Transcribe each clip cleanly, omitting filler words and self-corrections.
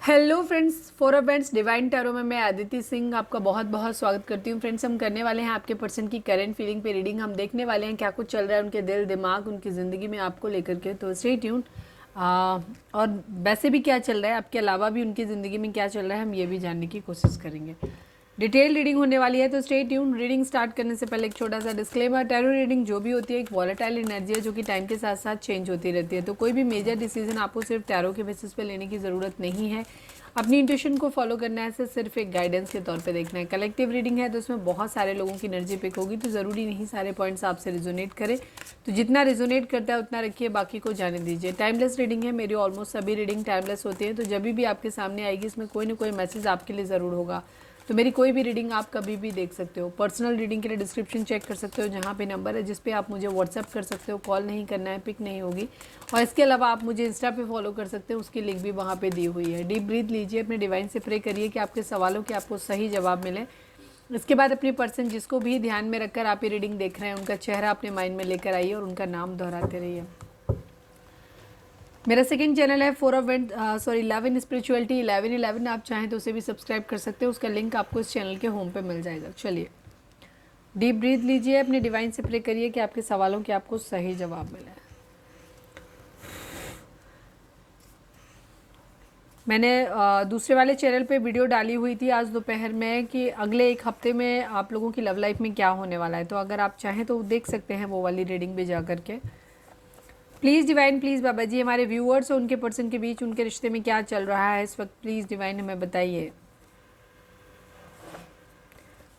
Hello friends, for events divine tarot में मैं अदिति सिंह आपका बहुत बहुत स्वागत करती हूँ। फ्रेंड्स, हम करने वाले हैं आपके पर्सन की करंट फीलिंग पे रीडिंग। हम देखने वाले हैं क्या कुछ चल रहा है उनके दिल दिमाग उनकी ज़िंदगी में आपको लेकर के। तो स्टे ट्यून। और वैसे भी क्या चल रहा है, आपके अलावा भी उनकी ज़िंदगी में क्या चल रहा है, हम ये भी जानने की कोशिश करेंगे। डिटेल रीडिंग होने वाली है, तो स्टे ट्यून। रीडिंग स्टार्ट करने से पहले एक छोटा सा डिस्क्लेमर, टैरो रीडिंग जो भी होती है एक वॉलेटाइल एनर्जी है जो कि टाइम के साथ साथ चेंज होती रहती है। तो कोई भी मेजर डिसीजन आपको सिर्फ टैरो के बेसिस पे लेने की ज़रूरत नहीं है। अपनी इंट्यूशन को फॉलो करना है, सिर्फ एक गाइडेंस के तौर पे देखना है। कलेक्टिव रीडिंग है तो उसमें बहुत सारे लोगों की एनर्जी पिक होगी, तो ज़रूरी नहीं सारे पॉइंट्स आपसे रिजोनेट करें। तो जितना रिजोनेट करता है उतना रखिए, बाकी को जाने दीजिए। टाइमलेस रीडिंग है, मेरी ऑलमोस्ट सभी रीडिंग टाइमलेस होती है। तो जब भी आपके सामने आएगी इसमें कोई ना कोई मैसेज आपके लिए ज़रूर होगा। तो मेरी कोई भी रीडिंग आप कभी भी देख सकते हो। पर्सनल रीडिंग के लिए डिस्क्रिप्शन चेक कर सकते हो, जहाँ पे नंबर है जिस पे आप मुझे व्हाट्सअप कर सकते हो। कॉल नहीं करना है, पिक नहीं होगी। और इसके अलावा आप मुझे इंस्टा पे फॉलो कर सकते हो, उसकी लिंक भी वहाँ पे दी हुई है। डीप ब्रीथ लीजिए, अपने डिवाइन से प्रे करिए कि आपके सवालों के आपको सही जवाब मिले। इसके बाद अपनी पर्सन जिसको भी ध्यान में रखकर आप ये रीडिंग देख रहे हैं उनका चेहरा अपने माइंड में लेकर आइए और उनका नाम दोहराते रहिए। मेरा सेकंड चैनल है लव इन स्पिरिचुअलिटी 1111। आप चाहें तो उसे भी सब्सक्राइब कर सकते हो, उसका लिंक आपको इस चैनल के होम पे मिल जाएगा। चलिए, डीप ब्रीथ लीजिए, अपने डिवाइन से प्रे करिए कि आपके सवालों के आपको सही जवाब मिले। मैंने दूसरे वाले चैनल पे वीडियो डाली हुई थी आज दोपहर में कि अगले एक हफ्ते में आप लोगों की लव लाइफ में क्या होने वाला है। तो अगर आप चाहें तो देख सकते हैं वो वाली रीडिंग भी जा करके। Please divine, please Baba ji, हमारे व्यूअर्स और उनके पर्सन के बीच उनके रिश्ते में क्या चल रहा है इस वक्त, प्लीज़ डिवाइन हमें बताइए।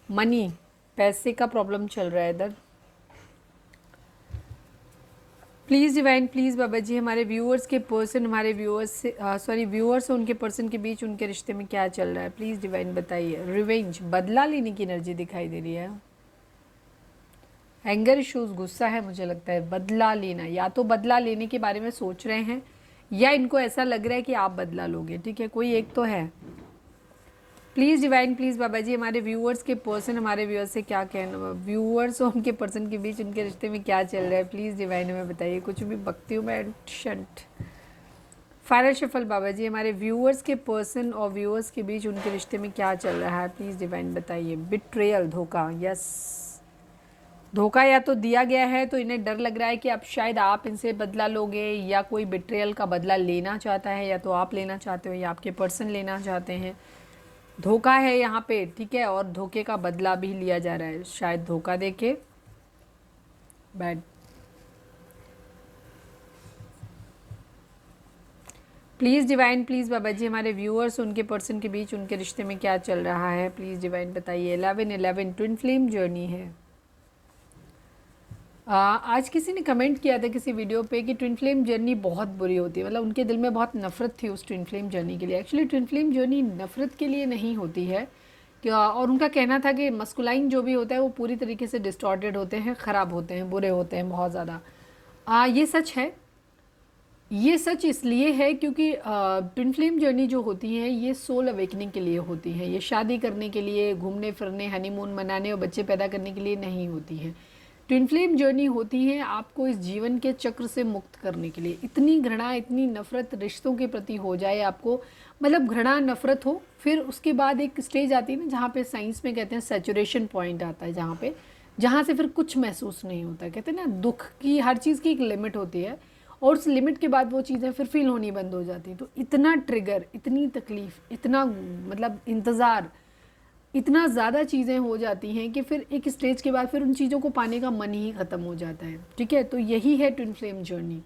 मनी, पैसे का प्रॉब्लम चल रहा है इधर। Please divine, please Baba ji, हमारे व्यूअर्स के पर्सन हमारे व्यूअर्स और उनके पर्सन के बीच उनके रिश्ते में क्या चल रहा है, प्लीज़ डिवाइन बताइए। रिवेंज, बदला लेने की एनर्जी दिखाई दे रही है। एंगर इशूज़, गुस्सा है, मुझे लगता है बदला लेना, या तो बदला लेने के बारे में सोच रहे हैं या इनको ऐसा लग रहा है कि आप बदला लोगे। ठीक है, कोई एक तो है। Please divine, please Baba ji, हमारे व्यूअर्स के पर्सन हमारे व्यूअर्स से क्या कहना, व्यूअर्स और उनके पर्सन के बीच उनके रिश्ते में क्या चल रहा है, प्लीज़ डिवाइन हमें बताइए। कुछ भी बकती हूँ मैं, शंट। फाइनल शफल बाबा जी, हमारे व्यूअर्स के पर्सन और व्यूअर्स के बीच उनके रिश्ते में क्या चल रहा है, प्लीज़ डिवाइन बताइए। बिट्रेयल, धोखा, यस, धोखा या तो दिया गया है तो इन्हें डर लग रहा है कि अब शायद आप इनसे बदला लोगे, या कोई बिट्रेयल का बदला लेना चाहता है, या तो आप लेना चाहते हो या आपके पर्सन लेना चाहते हैं। धोखा है यहाँ पे, ठीक है, और धोखे का बदला भी लिया जा रहा है, शायद धोखा देके। Bad. Please divine, please Baba ji, हमारे व्यूअर्स उनके पर्सन के बीच उनके रिश्ते में क्या चल रहा है, प्लीज़ डिवाइन बताइए। 1111 ट्विन फ्लेम जर्नी है। आज किसी ने कमेंट किया था किसी वीडियो पे कि ट्विन फ्लेम जर्नी बहुत बुरी होती है, मतलब उनके दिल में बहुत नफरत थी उस ट्विन फ्लेम जर्नी के लिए। एक्चुअली ट्विन फ्लेम जर्नी नफरत के लिए नहीं होती है क्या, और उनका कहना था कि मस्कुलाइन जो भी होता है वो पूरी तरीके से डिस्टॉर्टेड होते हैं, ख़राब होते हैं, बुरे होते हैं बहुत ज़्यादा। ये सच है। ये सच इसलिए है क्योंकि ट्विन फ्लेम जर्नी जो होती है ये सोल अवेकनिंग के लिए होती है। ये शादी करने के लिए, घूमने फिरने, हनीमून मनाने और बच्चे पैदा करने के लिए नहीं होती है। ट्विन फ्लेम जर्नी होती है आपको इस जीवन के चक्र से मुक्त करने के लिए। इतनी घृणा, इतनी नफरत रिश्तों के प्रति हो जाए आपको, मतलब घृणा नफरत हो, फिर उसके बाद एक स्टेज आती है ना जहाँ पे साइंस में कहते हैं सैचुरेशन पॉइंट आता है, जहाँ से फिर कुछ महसूस नहीं होता। कहते हैं ना, दुख की, हर चीज़ की एक लिमिट होती है और उस लिमिट के बाद वो चीज़ें फिर फील होनी बंद हो जाती हैं। तो इतना ट्रिगर, इतनी तकलीफ़, इतना मतलब इंतज़ार, इतना ज़्यादा चीज़ें हो जाती हैं कि फिर एक स्टेज के बाद फिर उन चीज़ों को पाने का मन ही ख़त्म हो जाता है। ठीक है, तो यही है ट्विन फ्लेम जर्नी,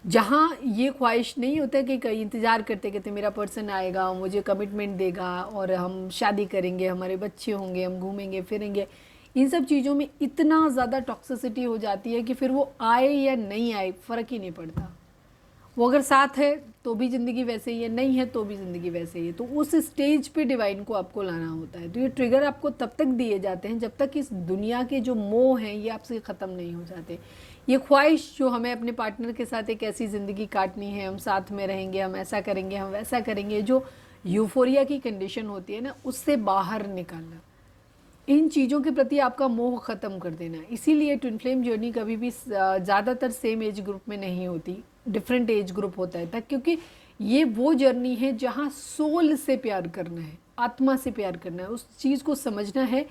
जहाँ ये ख्वाहिश नहीं होता कि कहीं इंतज़ार करते कहते मेरा पर्सन आएगा, मुझे कमिटमेंट देगा और हम शादी करेंगे, हमारे बच्चे होंगे, हम घूमेंगे फिरेंगे। इन सब चीज़ों में इतना ज़्यादा टॉक्सिसिटी हो जाती है कि फिर वो आए या नहीं आए फ़र्क ही नहीं पड़ता। वो अगर साथ है तो भी ज़िंदगी वैसे ही है, नहीं है तो भी ज़िंदगी वैसे ही है। तो उस स्टेज पे डिवाइन को आपको लाना होता है। तो ये ट्रिगर आपको तब तक दिए जाते हैं जब तक इस दुनिया के जो मोह हैं ये आपसे ख़त्म नहीं हो जाते। ये ख्वाहिश जो हमें अपने पार्टनर के साथ एक ऐसी ज़िंदगी काटनी है, हम साथ में रहेंगे, हम ऐसा करेंगे, हम वैसा करेंगे, जो यूफोरिया की कंडीशन होती है ना, उससे बाहर निकालना, इन चीज़ों के प्रति आपका मोह ख़त्म कर देना। इसीलिए ट्विन फ्लेम जर्नी कभी भी ज़्यादातर सेम एज ग्रुप में नहीं होती, डिफरेंट एज ग्रुप होता है तक, क्योंकि ये वो जर्नी है जहाँ सोल से प्यार करना है, आत्मा से प्यार करना है, उस चीज़ को समझना है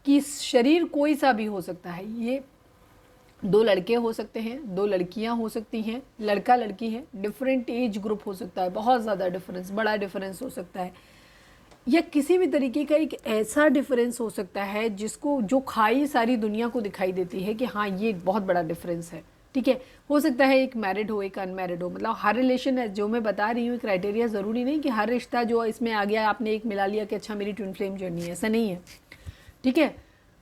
कि शरीर कोई सा भी हो सकता है। ये दो लड़के हो सकते हैं, दो लड़कियां हो सकती हैं, लड़का लड़की है, डिफरेंट एज ग्रुप हो सकता है, बहुत ज़्यादा डिफरेंस, बड़ा डिफरेंस हो सकता है, या किसी भी तरीके का एक ऐसा डिफरेंस हो सकता है जिसको जो खाई सारी दुनिया को दिखाई देती है कि हाँ ये बहुत बड़ा डिफरेंस है। ठीक है, हो सकता है एक मैरिड हो एक अनमैरिड हो, मतलब हर रिलेशन है जो मैं बता रही हूँ क्राइटेरिया ज़रूरी नहीं कि हर रिश्ता जो इसमें आ गया आपने एक मिला लिया कि अच्छा मेरी ट्विन फ्लेम जर्नी है, ऐसा नहीं है। ठीक है,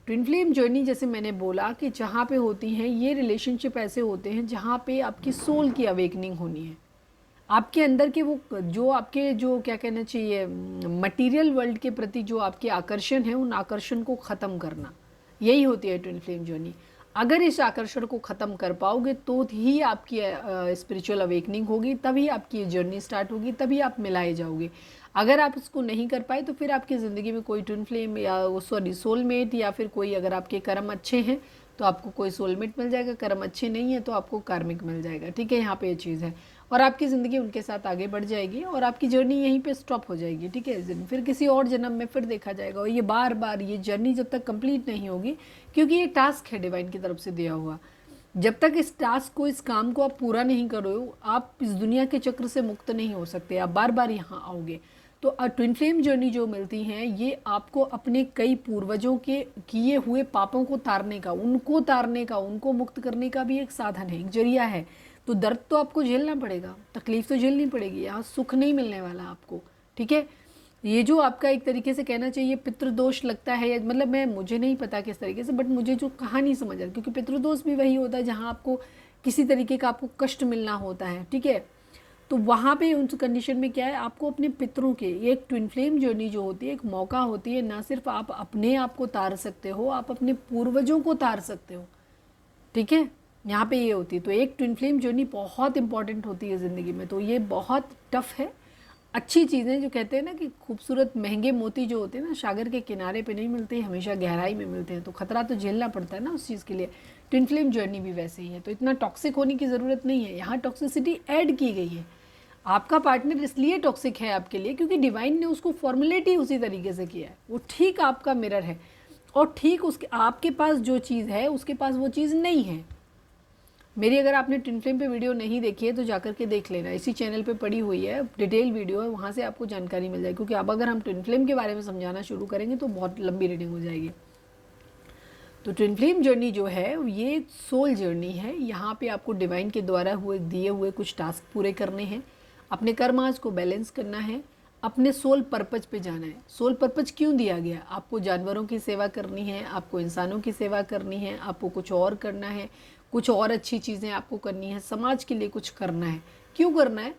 ट्विन फ्लेम जर्नी जैसे मैंने बोला कि जहाँ पे होती हैं ये रिलेशनशिप ऐसे होते हैं जहाँ पे आपकी सोल की अवेकनिंग होनी है, आपके अंदर के वो जो आपके जो क्या कहना चाहिए मटेरियल वर्ल्ड के प्रति जो आपके आकर्षण है, उन आकर्षण को ख़त्म करना, यही होती है ट्विन फ्लेम जर्नी। अगर इस आकर्षण को ख़त्म कर पाओगे तो ही आपकी स्पिरिचुअल अवेकनिंग होगी, तभी आपकी जर्नी स्टार्ट होगी, तभी आप मिलाए जाओगे। अगर आप उसको नहीं कर पाए तो फिर आपकी ज़िंदगी में कोई ट्विन फ्लेम या सॉरी सोलमेट या फिर कोई, अगर आपके कर्म अच्छे हैं तो आपको कोई सोलमेट मिल जाएगा, कर्म अच्छे नहीं है तो आपको कार्मिक मिल जाएगा। ठीक है, यहाँ पे ये चीज़ है, और आपकी ज़िंदगी उनके साथ आगे बढ़ जाएगी और आपकी जर्नी यहीं पे स्टॉप हो जाएगी। ठीक है, फिर किसी और जन्म में फिर देखा जाएगा, और ये बार बार ये जर्नी जब तक कंप्लीट नहीं होगी, क्योंकि ये टास्क है डिवाइन की तरफ से दिया हुआ, जब तक इस टास्क को, इस काम को आप पूरा नहीं करो, आप इस दुनिया के चक्र से मुक्त नहीं हो सकते, आप बार बार यहाँ आओगे। तो ट्विन फ्लेम जर्नी जो मिलती हैं ये आपको अपने कई पूर्वजों के किए हुए पापों को तारने का, उनको तारने का, उनको मुक्त करने का भी एक साधन है, एक जरिया है। तो दर्द तो आपको झेलना पड़ेगा, तकलीफ तो झेलनी पड़ेगी, यहाँ सुख नहीं मिलने वाला आपको। ठीक है, ये जो आपका एक तरीके से कहना चाहिए पितृदोष लगता है, मतलब मैं मुझे नहीं पता किस तरीके से, बट मुझे जो कहानी समझ आ रही, क्योंकि पितृदोष भी वही होता है जहाँ आपको किसी तरीके का आपको कष्ट मिलना होता है। ठीक है, तो वहाँ पे उन कंडीशन में क्या है, आपको अपने पितरों के, ये एक ट्विन फ्लेम जर्नी जो होती है एक मौका होती है, ना सिर्फ आप अपने आप को तार सकते हो, आप अपने पूर्वजों को तार सकते हो। ठीक है, यहाँ पे ये होती है, तो एक ट्विन फ्लेम जर्नी बहुत इंपॉर्टेंट होती है ज़िंदगी में। तो ये बहुत टफ है, अच्छी चीज़ें जो कहते हैं ना कि खूबसूरत महंगे मोती जो होते हैं ना सागर के किनारे पे नहीं मिलते, हमेशा गहराई में मिलते हैं, तो खतरा तो झेलना पड़ता है ना उस चीज़ के लिए। ट्विन फ्लेम जर्नी भी वैसे ही है, तो इतना टॉक्सिक होने की ज़रूरत नहीं है, यहाँ टॉक्सिसिटी ऐड की गई है। आपका पार्टनर इसलिए टॉक्सिक है आपके लिए क्योंकि डिवाइन ने उसको फॉर्मुलेट ही उसी तरीके से किया है, वो ठीक आपका मिरर है, और ठीक उसके आपके पास जो चीज़ है उसके पास वो चीज़ नहीं है। मेरी अगर आपने ट्विन फ्लेम पे वीडियो नहीं देखी है तो जाकर के देख लेना, इसी चैनल पे पड़ी हुई है, डिटेल वीडियो है, वहाँ से आपको जानकारी मिल जाएगी, क्योंकि अब अगर हम ट्विन फ्लेम के बारे में समझाना शुरू करेंगे तो बहुत लंबी रीडिंग हो जाएगी। तो ट्विन फ्लेम जर्नी जो है ये सोल जर्नी है, यहाँ पे आपको डिवाइन के द्वारा दिए हुए कुछ टास्क पूरे करने हैं, अपने कर्मास को बैलेंस करना है, अपने सोल पर्पज पे जाना है। सोल पर्पज क्यों दिया गया, आपको जानवरों की सेवा करनी है, आपको इंसानों की सेवा करनी है, आपको कुछ और करना है, कुछ और अच्छी चीज़ें आपको करनी है, समाज के लिए कुछ करना है। क्यों करना है,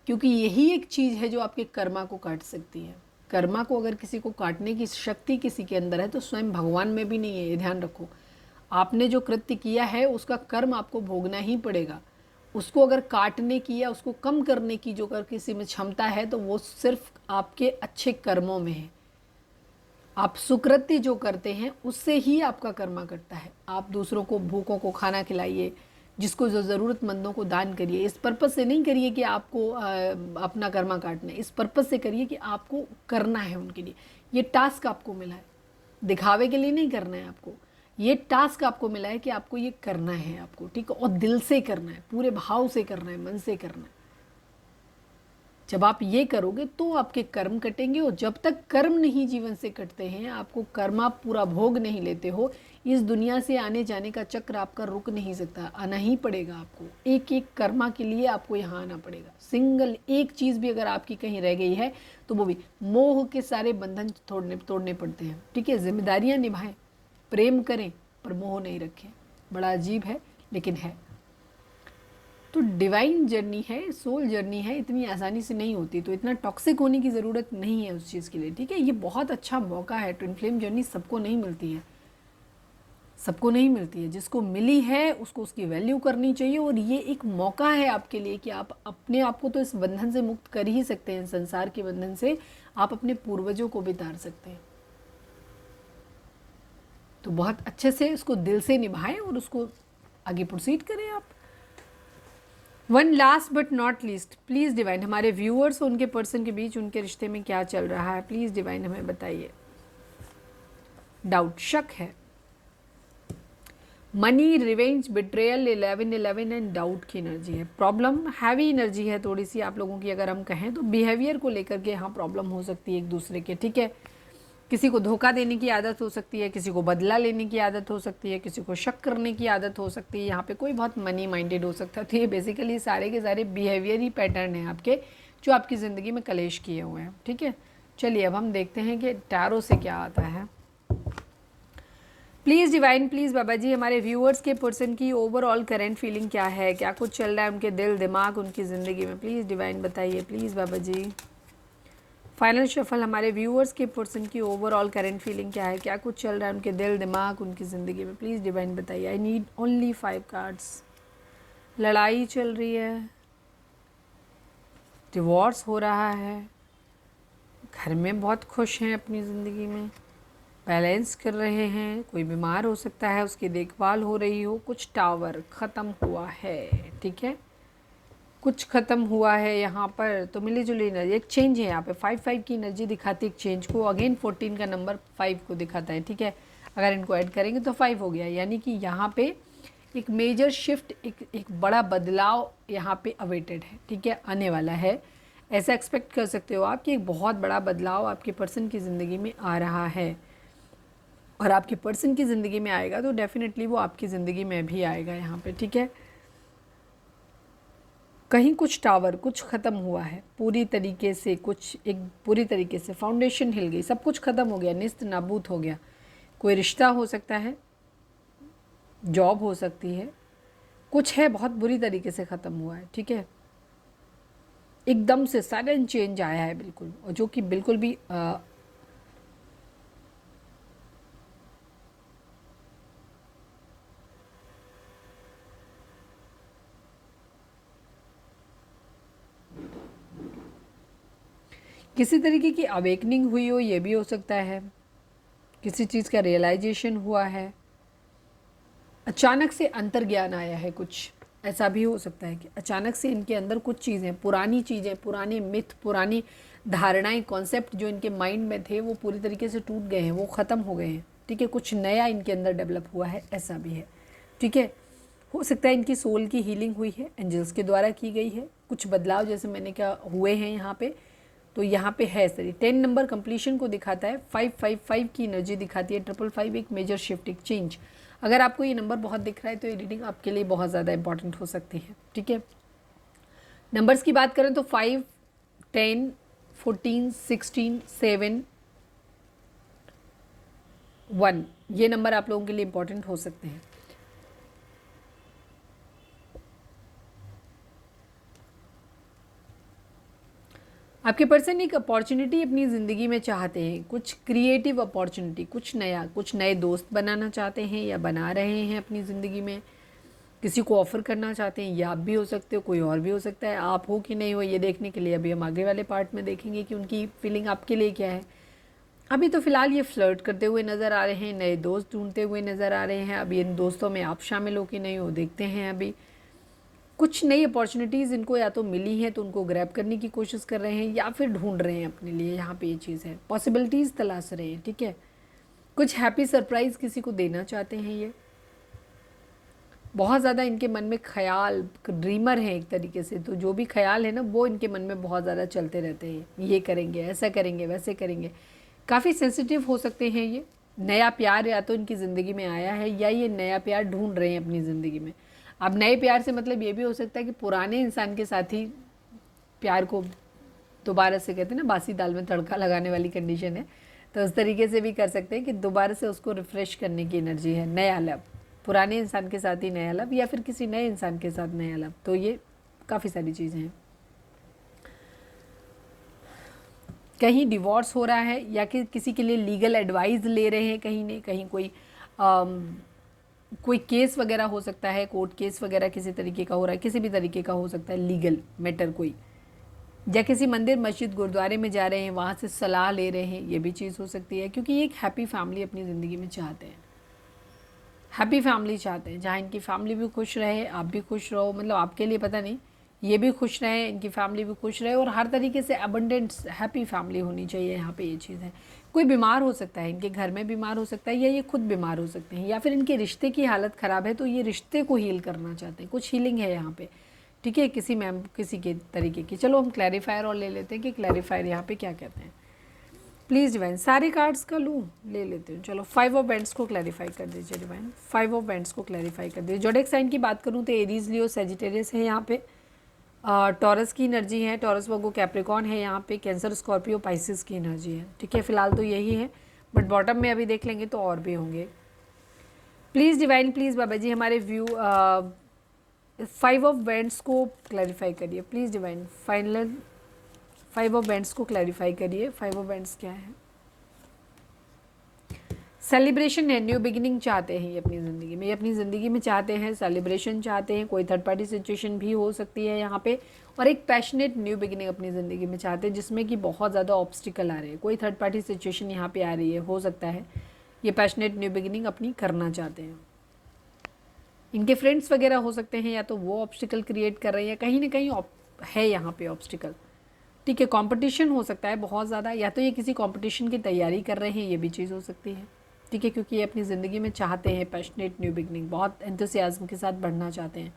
क्योंकि यही एक चीज़ है जो आपके कर्मा को काट सकती है। कर्मा को अगर किसी को काटने की शक्ति किसी के अंदर है तो स्वयं भगवान में भी नहीं है, ये ध्यान रखो। आपने जो कृत्य किया है उसका कर्म आपको भोगना ही पड़ेगा। उसको अगर काटने की या उसको कम करने की जो अगर किसी में क्षमता है तो वो सिर्फ आपके अच्छे कर्मों में है। आप सुकृत्य जो करते हैं उससे ही आपका कर्मा कटता है। आप दूसरों को, भूखों को खाना खिलाइए, जिसको जो ज़रूरतमंदों को दान करिए। इस पर्पज़ से नहीं करिए कि आपको अपना कर्मा काटना है, इस पर्पज़ से करिए कि आपको करना है उनके लिए। ये टास्क आपको मिला है, दिखावे के लिए नहीं करना है आपको, ये टास्क आपको मिला है कि आपको ये करना है आपको, ठीक है, और दिल से करना है, पूरे भाव से करना है, मन से करना है। जब आप ये करोगे तो आपके कर्म कटेंगे, और जब तक कर्म नहीं जीवन से कटते हैं, आपको कर्म आप पूरा भोग नहीं लेते हो, इस दुनिया से आने जाने का चक्र आपका रुक नहीं सकता, आना ही पड़ेगा आपको। एक एक कर्मा के लिए आपको यहाँ आना पड़ेगा। सिंगल एक चीज़ भी अगर आपकी कहीं रह गई है तो वो भी मोह के सारे बंधन तोड़ने पड़ते हैं। ठीक है, जिम्मेदारियाँ निभाएं, प्रेम करें, पर मोह नहीं रखें। बड़ा अजीब है लेकिन है। तो डिवाइन जर्नी है, सोल जर्नी है, इतनी आसानी से नहीं होती, तो इतना टॉक्सिक होने की ज़रूरत नहीं है उस चीज़ के लिए। ठीक है, ये बहुत अच्छा मौका है। ट्विन फ्लेम जर्नी सबको नहीं मिलती है, सबको नहीं मिलती है। जिसको मिली है उसको उसकी वैल्यू करनी चाहिए, और ये एक मौका है आपके लिए कि आप अपने आप को तो इस बंधन से मुक्त कर ही सकते हैं, संसार के बंधन से। आप अपने पूर्वजों को भी तार सकते हैं। तो बहुत अच्छे से इसको दिल से निभाएं और उसको आगे प्रोसीड करें आप। One last but not least, please divine हमारे व्यूअर्स और उनके पर्सन के बीच उनके रिश्ते में क्या चल रहा है, प्लीज़ डिवाइन हमें बताइए। डाउट, शक है, money, revenge, betrayal, 11-11 and doubt की एनर्जी है। प्रॉब्लम, हैवी एनर्जी है थोड़ी सी आप लोगों की, अगर हम कहें तो बिहेवियर को लेकर के यहाँ प्रॉब्लम हो सकती है एक दूसरे के, ठीक है। किसी को धोखा देने की आदत हो सकती है, किसी को बदला लेने की आदत हो सकती है, किसी को शक करने की आदत हो सकती है, यहाँ पे कोई बहुत मनी माइंडेड हो सकता है। तो ये बेसिकली सारे के सारे बिहेवियर ही पैटर्न हैं आपके, जो आपकी ज़िंदगी में कलेश किए हुए हैं, ठीक है। चलिए अब हम देखते हैं कि टैरो से क्या आता है। Please divine, please Baba ji हमारे व्यूअर्स के पर्सन की ओवरऑल करंट फीलिंग क्या है, क्या कुछ चल रहा है उनके दिल दिमाग उनकी ज़िंदगी में, प्लीज़ डिवाइन बताइए, please Baba ji. Final shuffle, हमारे व्यूअर्स के पर्सन की ओवरऑल करंट फीलिंग क्या है, क्या कुछ चल रहा है उनके दिल दिमाग उनकी ज़िंदगी में, प्लीज़ डिवाइन बताइए। आई नीड ओनली 5 कार्ड्स। लड़ाई चल रही है, डिवोर्स हो रहा है, घर में बहुत खुश हैं अपनी ज़िंदगी में, बैलेंस कर रहे हैं, कोई बीमार हो सकता है उसकी देखभाल हो रही हो, कुछ टावर ख़त्म हुआ है, ठीक है, कुछ ख़त्म हुआ है यहाँ पर। तो मिली जुली एनर्जी, एक चेंज है यहाँ पे, 5-5 की एनर्जी दिखाती है एक चेंज को, अगेन 14 का नंबर 5 को दिखाता है, ठीक है। अगर इनको ऐड करेंगे तो 5 हो गया, यानी कि यहाँ पे एक मेजर शिफ्ट, एक बड़ा बदलाव यहाँ पे अवेटेड है, ठीक है, आने वाला है। ऐसा एक्सपेक्ट कर सकते हो आप कि एक बहुत बड़ा बदलाव आपके पर्सन की ज़िंदगी में आ रहा है, और आपके पर्सन की ज़िंदगी में आएगा तो डेफिनेटली वो आपकी ज़िंदगी में भी आएगा यहाँ पे, ठीक है। कहीं कुछ टावर, कुछ ख़त्म हुआ है पूरी तरीके से, कुछ एक पूरी तरीके से फाउंडेशन हिल गई, सब कुछ ख़त्म हो गया, निस्त नाबूद हो गया। कोई रिश्ता हो सकता है, जॉब हो सकती है, कुछ है बहुत बुरी तरीके से ख़त्म हुआ है, ठीक है। एकदम से सडन चेंज आया है बिल्कुल, और जो कि बिल्कुल भी किसी तरीके की अवेकनिंग हुई हो, ये भी हो सकता है, किसी चीज़ का रियलाइजेशन हुआ है, अचानक से अंतर्ज्ञान आया है कुछ, ऐसा भी हो सकता है कि अचानक से इनके अंदर कुछ चीज़ें, पुरानी चीज़ें, पुराने मिथ, पुरानी धारणाएं, कॉन्सेप्ट जो इनके माइंड में थे वो पूरी तरीके से टूट गए हैं, वो ख़त्म हो गए हैं, ठीक है। कुछ नया इनके अंदर डेवलप हुआ है, ऐसा भी है, ठीक है। हो सकता है इनकी सोल की हीलिंग हुई है, एंजल्स के द्वारा की गई है, कुछ बदलाव जैसे मैंने क्या हुए हैं यहाँ पे, तो यहाँ पे है सर 10 नंबर कंप्लीशन को दिखाता है, 555 की एनर्जी दिखाती है, 555 एक मेजर शिफ्ट, एक चेंज। अगर आपको ये नंबर बहुत दिख रहा है तो ये रीडिंग आपके लिए बहुत ज़्यादा इंपॉर्टेंट हो सकती है, ठीक है। नंबर्स की बात करें तो 5, 10, 14, 16, 7, 1 ये नंबर आप लोगों के लिए इंपॉर्टेंट हो सकते हैं। आपके पर्सन एक अपॉर्चुनिटी अपनी ज़िंदगी में चाहते हैं, कुछ क्रिएटिव अपॉर्चुनिटी, कुछ नया, कुछ नए दोस्त बनाना चाहते हैं या बना रहे हैं अपनी ज़िंदगी में, किसी को ऑफ़र करना चाहते हैं, या आप भी हो सकते हो, कोई और भी हो सकता है। आप हो कि नहीं हो ये देखने के लिए अभी हम आगे वाले पार्ट में देखेंगे कि उनकी फीलिंग आपके लिए क्या है। अभी तो फ़िलहाल ये फ्लर्ट करते हुए नज़र आ रहे हैं, नए दोस्त ढूंढते हुए नज़र आ रहे हैं। अभी इन दोस्तों में आप शामिल हो कि नहीं हो देखते हैं। अभी कुछ नई अपॉर्चुनिटीज़ इनको या तो मिली हैं तो उनको ग्रैब करने की कोशिश कर रहे हैं, या फिर ढूंढ रहे हैं अपने लिए, यहाँ पे ये चीज़ है, पॉसिबिलिटीज़ तलाश रहे हैं, ठीक है। कुछ हैप्पी सरप्राइज़ किसी को देना चाहते हैं ये, बहुत ज़्यादा इनके मन में ख्याल, ड्रीमर हैं एक तरीके से, तो जो भी ख्याल है ना वो इनके मन में बहुत ज़्यादा चलते रहते हैं, ये करेंगे, ऐसा करेंगे, वैसे करेंगे। काफ़ी सेंसिटिव हो सकते हैं ये। नया प्यार या तो इनकी ज़िंदगी में आया है, या ये नया प्यार ढूंढ रहे हैं अपनी ज़िंदगी में। अब नए प्यार से मतलब ये भी हो सकता है कि पुराने इंसान के साथ ही प्यार को दोबारा से, कहते हैं ना बासी दाल में तड़का लगाने वाली कंडीशन है, तो उस तरीके से भी कर सकते हैं कि दोबारा से उसको रिफ़्रेश करने की एनर्जी है, नया लव, पुराने इंसान के साथ ही नया लव, या फिर किसी नए इंसान के साथ नया लव। तो ये काफ़ी सारी चीज़ें हैं। कहीं डिवोर्स हो रहा है, या कि किसी के लिए लीगल एडवाइस ले रहे हैं, कहीं नहीं कहीं कोई केस वगैरह हो सकता है, कोर्ट केस वगैरह किसी तरीके का हो रहा है, किसी भी तरीके का हो सकता है, लीगल मैटर कोई, या किसी मंदिर मस्जिद गुरुद्वारे में जा रहे हैं, वहाँ से सलाह ले रहे हैं, ये भी चीज़ हो सकती है। क्योंकि ये एक हैप्पी फैमिली अपनी ज़िंदगी में चाहते हैं, हैप्पी फैमिली चाहते हैं, जहाँ इनकी फैमिली भी खुश रहे, आप भी खुश रहो, मतलब आपके लिए पता नहीं ये भी खुश रहें, इनकी फैमिली भी खुश रहे और हर तरीके से अबंडेंस हैप्पी फैमिली होनी चाहिए। यहाँ पे ये चीज़ है। कोई बीमार हो सकता है, इनके घर में बीमार हो सकता है या ये खुद बीमार हो सकते हैं, या फिर इनके रिश्ते की हालत ख़राब है तो ये रिश्ते को हील करना चाहते हैं। कुछ हीलिंग है यहाँ पे, ठीक है, किसी के तरीके की। चलो हम क्लैरिफायर और ले लेते हैं कि क्लैरिफायर यहाँ पे क्या कहते हैं। प्लीज़ डिवाइन, सारे कार्ड्स का लूँ, ले लेते हैं। चलो 5 ऑफ बैंड्स को क्लैरिफाई कर दीजिए डिवाइन, 5 ऑफ बैंड्स को क्लैरिफाई कर दीजिए। ज़ोडिएक साइन की बात करूँ तो एरीज, लियो, सैजिटेरियस है यहाँ पे। टॉरस की एनर्जी है, टॉरस वर्गो कैप्रिकॉन है यहाँ पे, कैंसर, स्कॉर्पियो, पाइसिस की एनर्जी है, ठीक है। फिलहाल तो यही है, बट बॉटम में अभी देख लेंगे तो और भी होंगे। Please divine, please Baba ji हमारे व्यू 5 ऑफ बैंड्स को क्लैरिफाई करिए please divine. Final 5 of bands को क्लैरिफाई करिए। 5 ऑफ बैंड्स क्या है? सेलिब्रेशन है, न्यू बिगिनिंग चाहते हैं ये अपनी ज़िंदगी में, ये अपनी ज़िंदगी में चाहते हैं, सेलिब्रेशन चाहते हैं। कोई थर्ड पार्टी सिचुएशन भी हो सकती है यहाँ पे, और एक पैशनेट न्यू बिगिनिंग अपनी ज़िंदगी में चाहते हैं जिसमें कि बहुत ज़्यादा ऑब्स्टिकल आ रहे हैं। कोई थर्ड पार्टी सिचुएशन यहाँ पे आ रही है, हो सकता है ये पैशनेट न्यू बिगिनिंग अपनी करना चाहते हैं। इनके फ्रेंड्स वगैरह हो सकते हैं, या तो वो ऑब्स्टिकल क्रिएट कर रहे हैं या कहीं ना कहीं है यहाँ पे ऑब्स्टिकल, ठीक है। कंपटीशन हो सकता है बहुत ज़्यादा, या तो ये किसी कंपटीशन की तैयारी कर रहे हैं, ये भी चीज़ हो सकती है, ठीक है। क्योंकि ये अपनी ज़िंदगी में चाहते हैं पैशनेट न्यू बिगनिंग, बहुत एंथुसियाज्म के साथ बढ़ना चाहते हैं।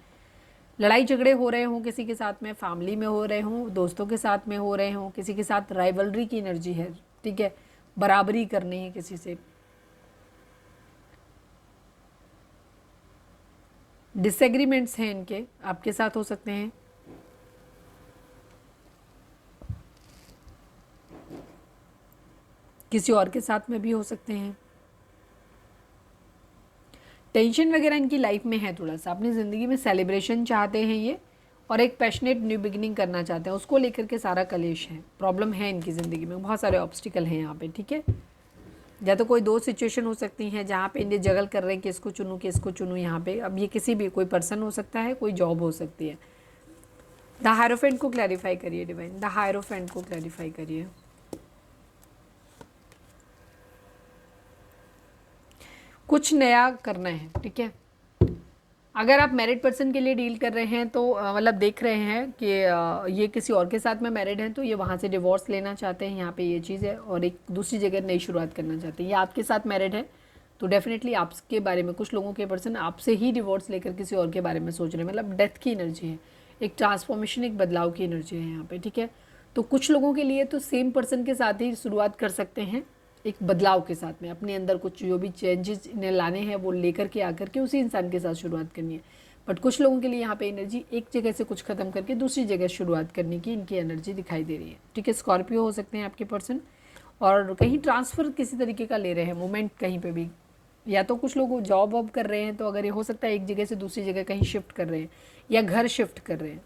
लड़ाई झगड़े हो रहे हों किसी के साथ में, फैमिली में हो रहे हों, दोस्तों के साथ में हो रहे हों, किसी के साथ राइवलरी की एनर्जी है, ठीक है, बराबरी करनी है किसी से, डिसएग्रीमेंट्स हैं इनके आपके साथ हो सकते हैं। किसी और के साथ में भी हो सकते हैं। टेंशन वगैरह इनकी लाइफ में है थोड़ा सा, अपनी ज़िंदगी में सेलिब्रेशन चाहते हैं ये, और एक पैशनेट न्यू बिगिनिंग करना चाहते हैं, उसको लेकर के सारा कलेश है, प्रॉब्लम है इनकी ज़िंदगी में, बहुत सारे ऑब्स्टिकल हैं यहाँ पे, ठीक है। या तो कोई दो सिचुएशन हो सकती हैं जहाँ पे इन्हें जगल कर रहे हैं कि इसको चुनूँ कि इसको चुनूँ यहाँ पे। अब ये किसी भी, कोई पर्सन हो सकता है, कोई जॉब हो सकती है। द हायरोफेंट को क्लैरिफाई करिए डिवाइन, द हायरोफेंट को क्लैरिफाई करिए। कुछ नया करना है, ठीक है। अगर आप मैरिड पर्सन के लिए डील कर रहे हैं तो मतलब देख रहे हैं कि ये किसी और के साथ में मैरिड हैं, तो ये वहाँ से डिवोर्स लेना चाहते हैं, यहाँ पे ये चीज़ है, और एक दूसरी जगह नई शुरुआत करना चाहते हैं। ये आपके साथ मैरिड है तो डेफिनेटली आपके बारे में, कुछ लोगों के पर्सन आपसे ही डिवोर्स लेकर किसी और के बारे में सोच रहे हैं, मतलब डेथ की एनर्जी है, एक ट्रांसफॉर्मेशन, एक बदलाव की एनर्जी है यहाँ पे, ठीक है। तो कुछ लोगों के लिए तो सेम पर्सन के साथ ही शुरुआत कर सकते हैं, एक बदलाव के साथ में, अपने अंदर कुछ जो भी चेंजेस इन्हें लाने हैं वो लेकर के आकर के उसी इंसान के साथ शुरुआत करनी है। बट कुछ लोगों के लिए यहाँ पे एनर्जी एक जगह से कुछ ख़त्म करके दूसरी जगह शुरुआत करने की इनकी एनर्जी दिखाई दे रही है, ठीक है। स्कॉर्पियो हो सकते हैं आपके पर्सन, और कहीं ट्रांसफ़र किसी तरीके का ले रहे हैं, मूवमेंट कहीं पर भी, या तो कुछ लोग जॉब वॉब कर रहे हैं, तो अगर ये हो सकता है एक जगह से दूसरी जगह कहीं शिफ्ट कर रहे हैं, या घर शिफ्ट कर रहे हैं,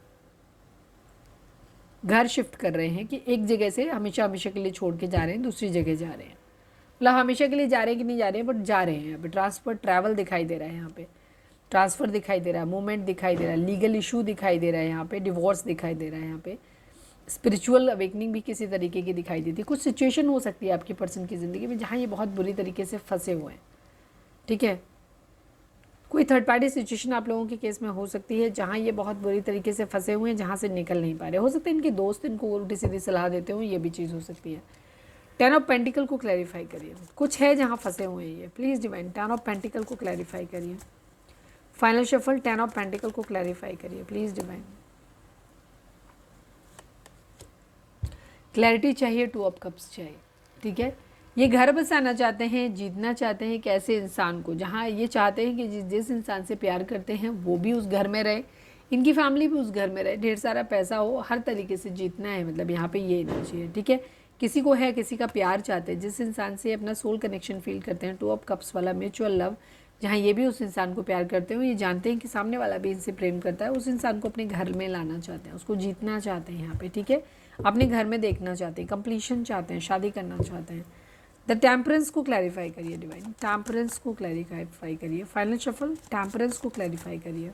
घर शिफ्ट कर रहे हैं कि एक जगह से हमेशा हमेशा के लिए छोड़ के जा रहे हैं, दूसरी जगह जा रहे हैं, मतलब हमेशा के लिए जा रहे हैं कि नहीं जा रहे हैं, बट जा रहे हैं। अभी ट्रांसफ़र, ट्रैवल दिखाई दे रहा है यहाँ पे, ट्रांसफ़र दिखाई दे रहा है, मूवमेंट दिखाई दे रहा है, लीगल इशू दिखाई दे रहा है यहाँ पे, डिवोर्स दिखाई दे रहा है यहाँ पे, स्पिरिचुअल अवेकनिंग भी किसी तरीके की दिखाई देती है। कुछ सिचुएशन हो सकती है आपकी पर्सन की ज़िंदगी में जहाँ ये बहुत बुरी तरीके से फंसे हुए हैं, ठीक है। कोई थर्ड पार्टी सिचुएशन आप लोगों के केस में हो सकती है जहाँ ये बहुत बुरी तरीके से फंसे हुए हैं, जहाँ से निकल नहीं पा रहे। हो सकता है इनके दोस्त इनको उल्टी सीधी सलाह देते हो, ये भी चीज़ हो सकती है। 10 ऑफ पेंटिकल को क्लैरिफाई करिए, कुछ है जहाँ फंसे हुए हैं ये, प्लीज़ डिवाइन 10 ऑफ पेंटिकल को क्लैरिफाई करिए। फाइनल शफल 10 ऑफ पेंटिकल को क्लैरिफाई करिए प्लीज़ डिवाइन। क्लैरिटी चाहिए, 2 ऑफ कप्स चाहिए, ठीक है। ये घर बसाना चाहते हैं, जीतना चाहते हैं एक ऐसे इंसान को जहाँ ये चाहते हैं कि जिस इंसान से प्यार करते हैं वो भी उस घर में रहे, इनकी फैमिली भी उस घर में रहे, ढेर सारा पैसा हो, हर तरीके से जीतना है, मतलब यहाँ पे ये एनर्जी है, ठीक है। किसी को है, किसी का प्यार चाहते हैं, जिस इंसान से अपना सोल कनेक्शन फील करते हैं, 2 ऑफ कप्स वाला म्यूचुअल लव, जहाँ ये भी उस इंसान को प्यार करते हो, ये जानते हैं कि सामने वाला भी इनसे प्रेम करता है, उस इंसान को अपने घर में लाना चाहते हैं, उसको जीतना चाहते हैं यहाँ पे, ठीक है। अपने घर में देखना चाहते हैं, कंप्लीशन चाहते हैं, शादी करना चाहते हैं। द टेम्परेंस को क्लैरिफाई करिए डिवाइन, टेम्परेंस को क्लैरिफाई करिए। फाइनल शफल, टेम्परेंस को क्लैरिफाई करिए।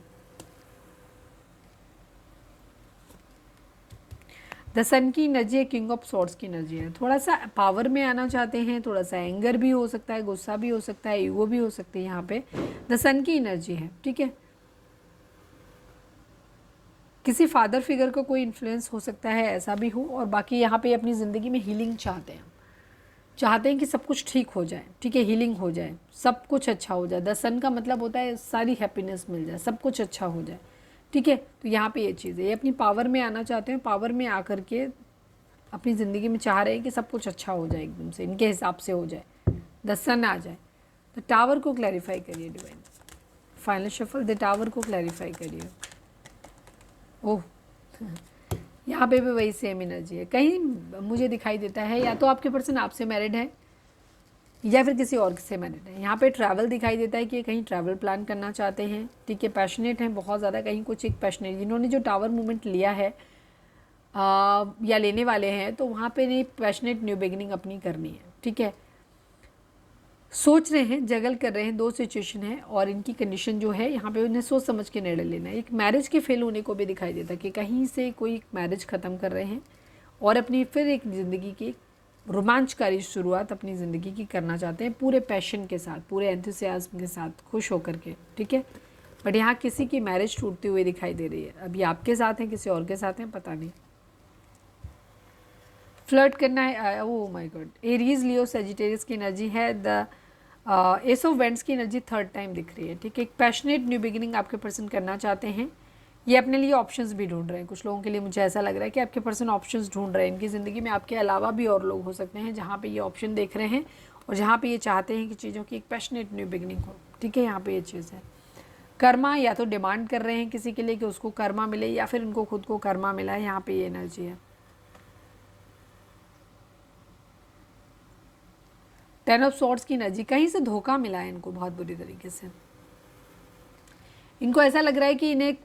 द सन की एनर्जी है, किंग ऑफ सॉर्ड्स की एनर्जी है, थोड़ा सा पावर में आना चाहते हैं, थोड़ा सा एंगर भी हो सकता है, गुस्सा भी हो सकता है, ईगो भी हो सकती है यहाँ पे। द सन की एनर्जी है, ठीक है। किसी फादर फिगर का कोई इन्फ्लुएंस हो सकता है, ऐसा भी हो। और बाकी यहाँ पे अपनी ज़िंदगी में हीलिंग चाहते हैं, चाहते हैं कि सब कुछ ठीक हो जाए, ठीक है, हीलिंग हो जाए, सब कुछ अच्छा हो जाए। द सन का मतलब होता है सारी हैप्पीनेस मिल जाए, सब कुछ अच्छा हो जाए, ठीक है। तो यहाँ पे ये चीज़ है, ये अपनी पावर में आना चाहते हैं, पावर में आकर के अपनी ज़िंदगी में चाह रहे हैं कि सब कुछ अच्छा हो जाए, एकदम से इनके हिसाब से हो जाए, द सन आ जाए। तो टावर को क्लैरिफाई करिए divine, final shuffle the tower को क्लैरिफाई करिए। ओह यहाँ पे भी वही सेम एनर्जी है। कहीं मुझे दिखाई देता है या तो आपके पर्सन आपसे मैरिड है या फिर किसी और से मैरिड है। यहाँ पे ट्रैवल दिखाई देता है कि कहीं ट्रैवल प्लान करना चाहते हैं, ठीक है, पैशनेट हैं बहुत ज़्यादा, कहीं कुछ एक पैशनेट, जिन्होंने जो टावर मूवमेंट लिया है या लेने वाले हैं, तो वहाँ पे नहीं पैशनेट न्यू बिगिनिंग अपनी करनी है, ठीक है। सोच रहे हैं, जगल कर रहे हैं, दो सिचुएशन है और इनकी कंडीशन जो है यहाँ पे उन्हें सोच समझ के निर्णय लेना है। एक मैरिज के फेल होने को भी दिखाई देता है कि कहीं से कोई मैरिज ख़त्म कर रहे हैं और अपनी फिर एक ज़िंदगी की रोमांचकारी शुरुआत अपनी ज़िंदगी की करना चाहते हैं, पूरे पैशन के साथ, पूरे एंथुसियाज्म के साथ, खुश होकर के, ठीक है। बट यहाँ किसी की मैरिज टूटती हुई दिखाई दे रही है। अभी आपके साथ हैं, किसी और के साथ हैं, पता नहीं। फ्लर्ट करना है, oh my God, Aries Leo Sagittarius की एनर्जी है। द एस ऑफ वेंट्स की एनर्जी थर्ड टाइम दिख रही है, ठीक है। एक पैशनेट न्यू बिगिनिंग आपके पर्सन करना चाहते हैं, ये अपने लिए ऑप्शंस भी ढूंढ रहे हैं। कुछ लोगों के लिए मुझे ऐसा लग रहा है कि आपके पर्सन ऑप्शंस ढूंढ रहे हैं। इनकी ज़िंदगी में आपके अलावा भी और लोग हो सकते हैं जहाँ पे ये ऑप्शन देख रहे हैं और जहाँ पे ये चाहते हैं कि चीज़ों की एक पैशनेट न्यू बिगिनिंग हो, ठीक है। यहाँ पे ये चीज़ है। कर्मा या तो डिमांड कर रहे हैं किसी के लिए कि उसको कर्मा मिले या फिर इनको खुद को कर्मा मिला है, यहाँ पे ये एनर्जी है। टेन ऑफ सॉर्ड्स की एनर्जी, कहीं से धोखा मिला है इनको बहुत बुरी तरीके से। इनको ऐसा लग रहा है कि इन्हें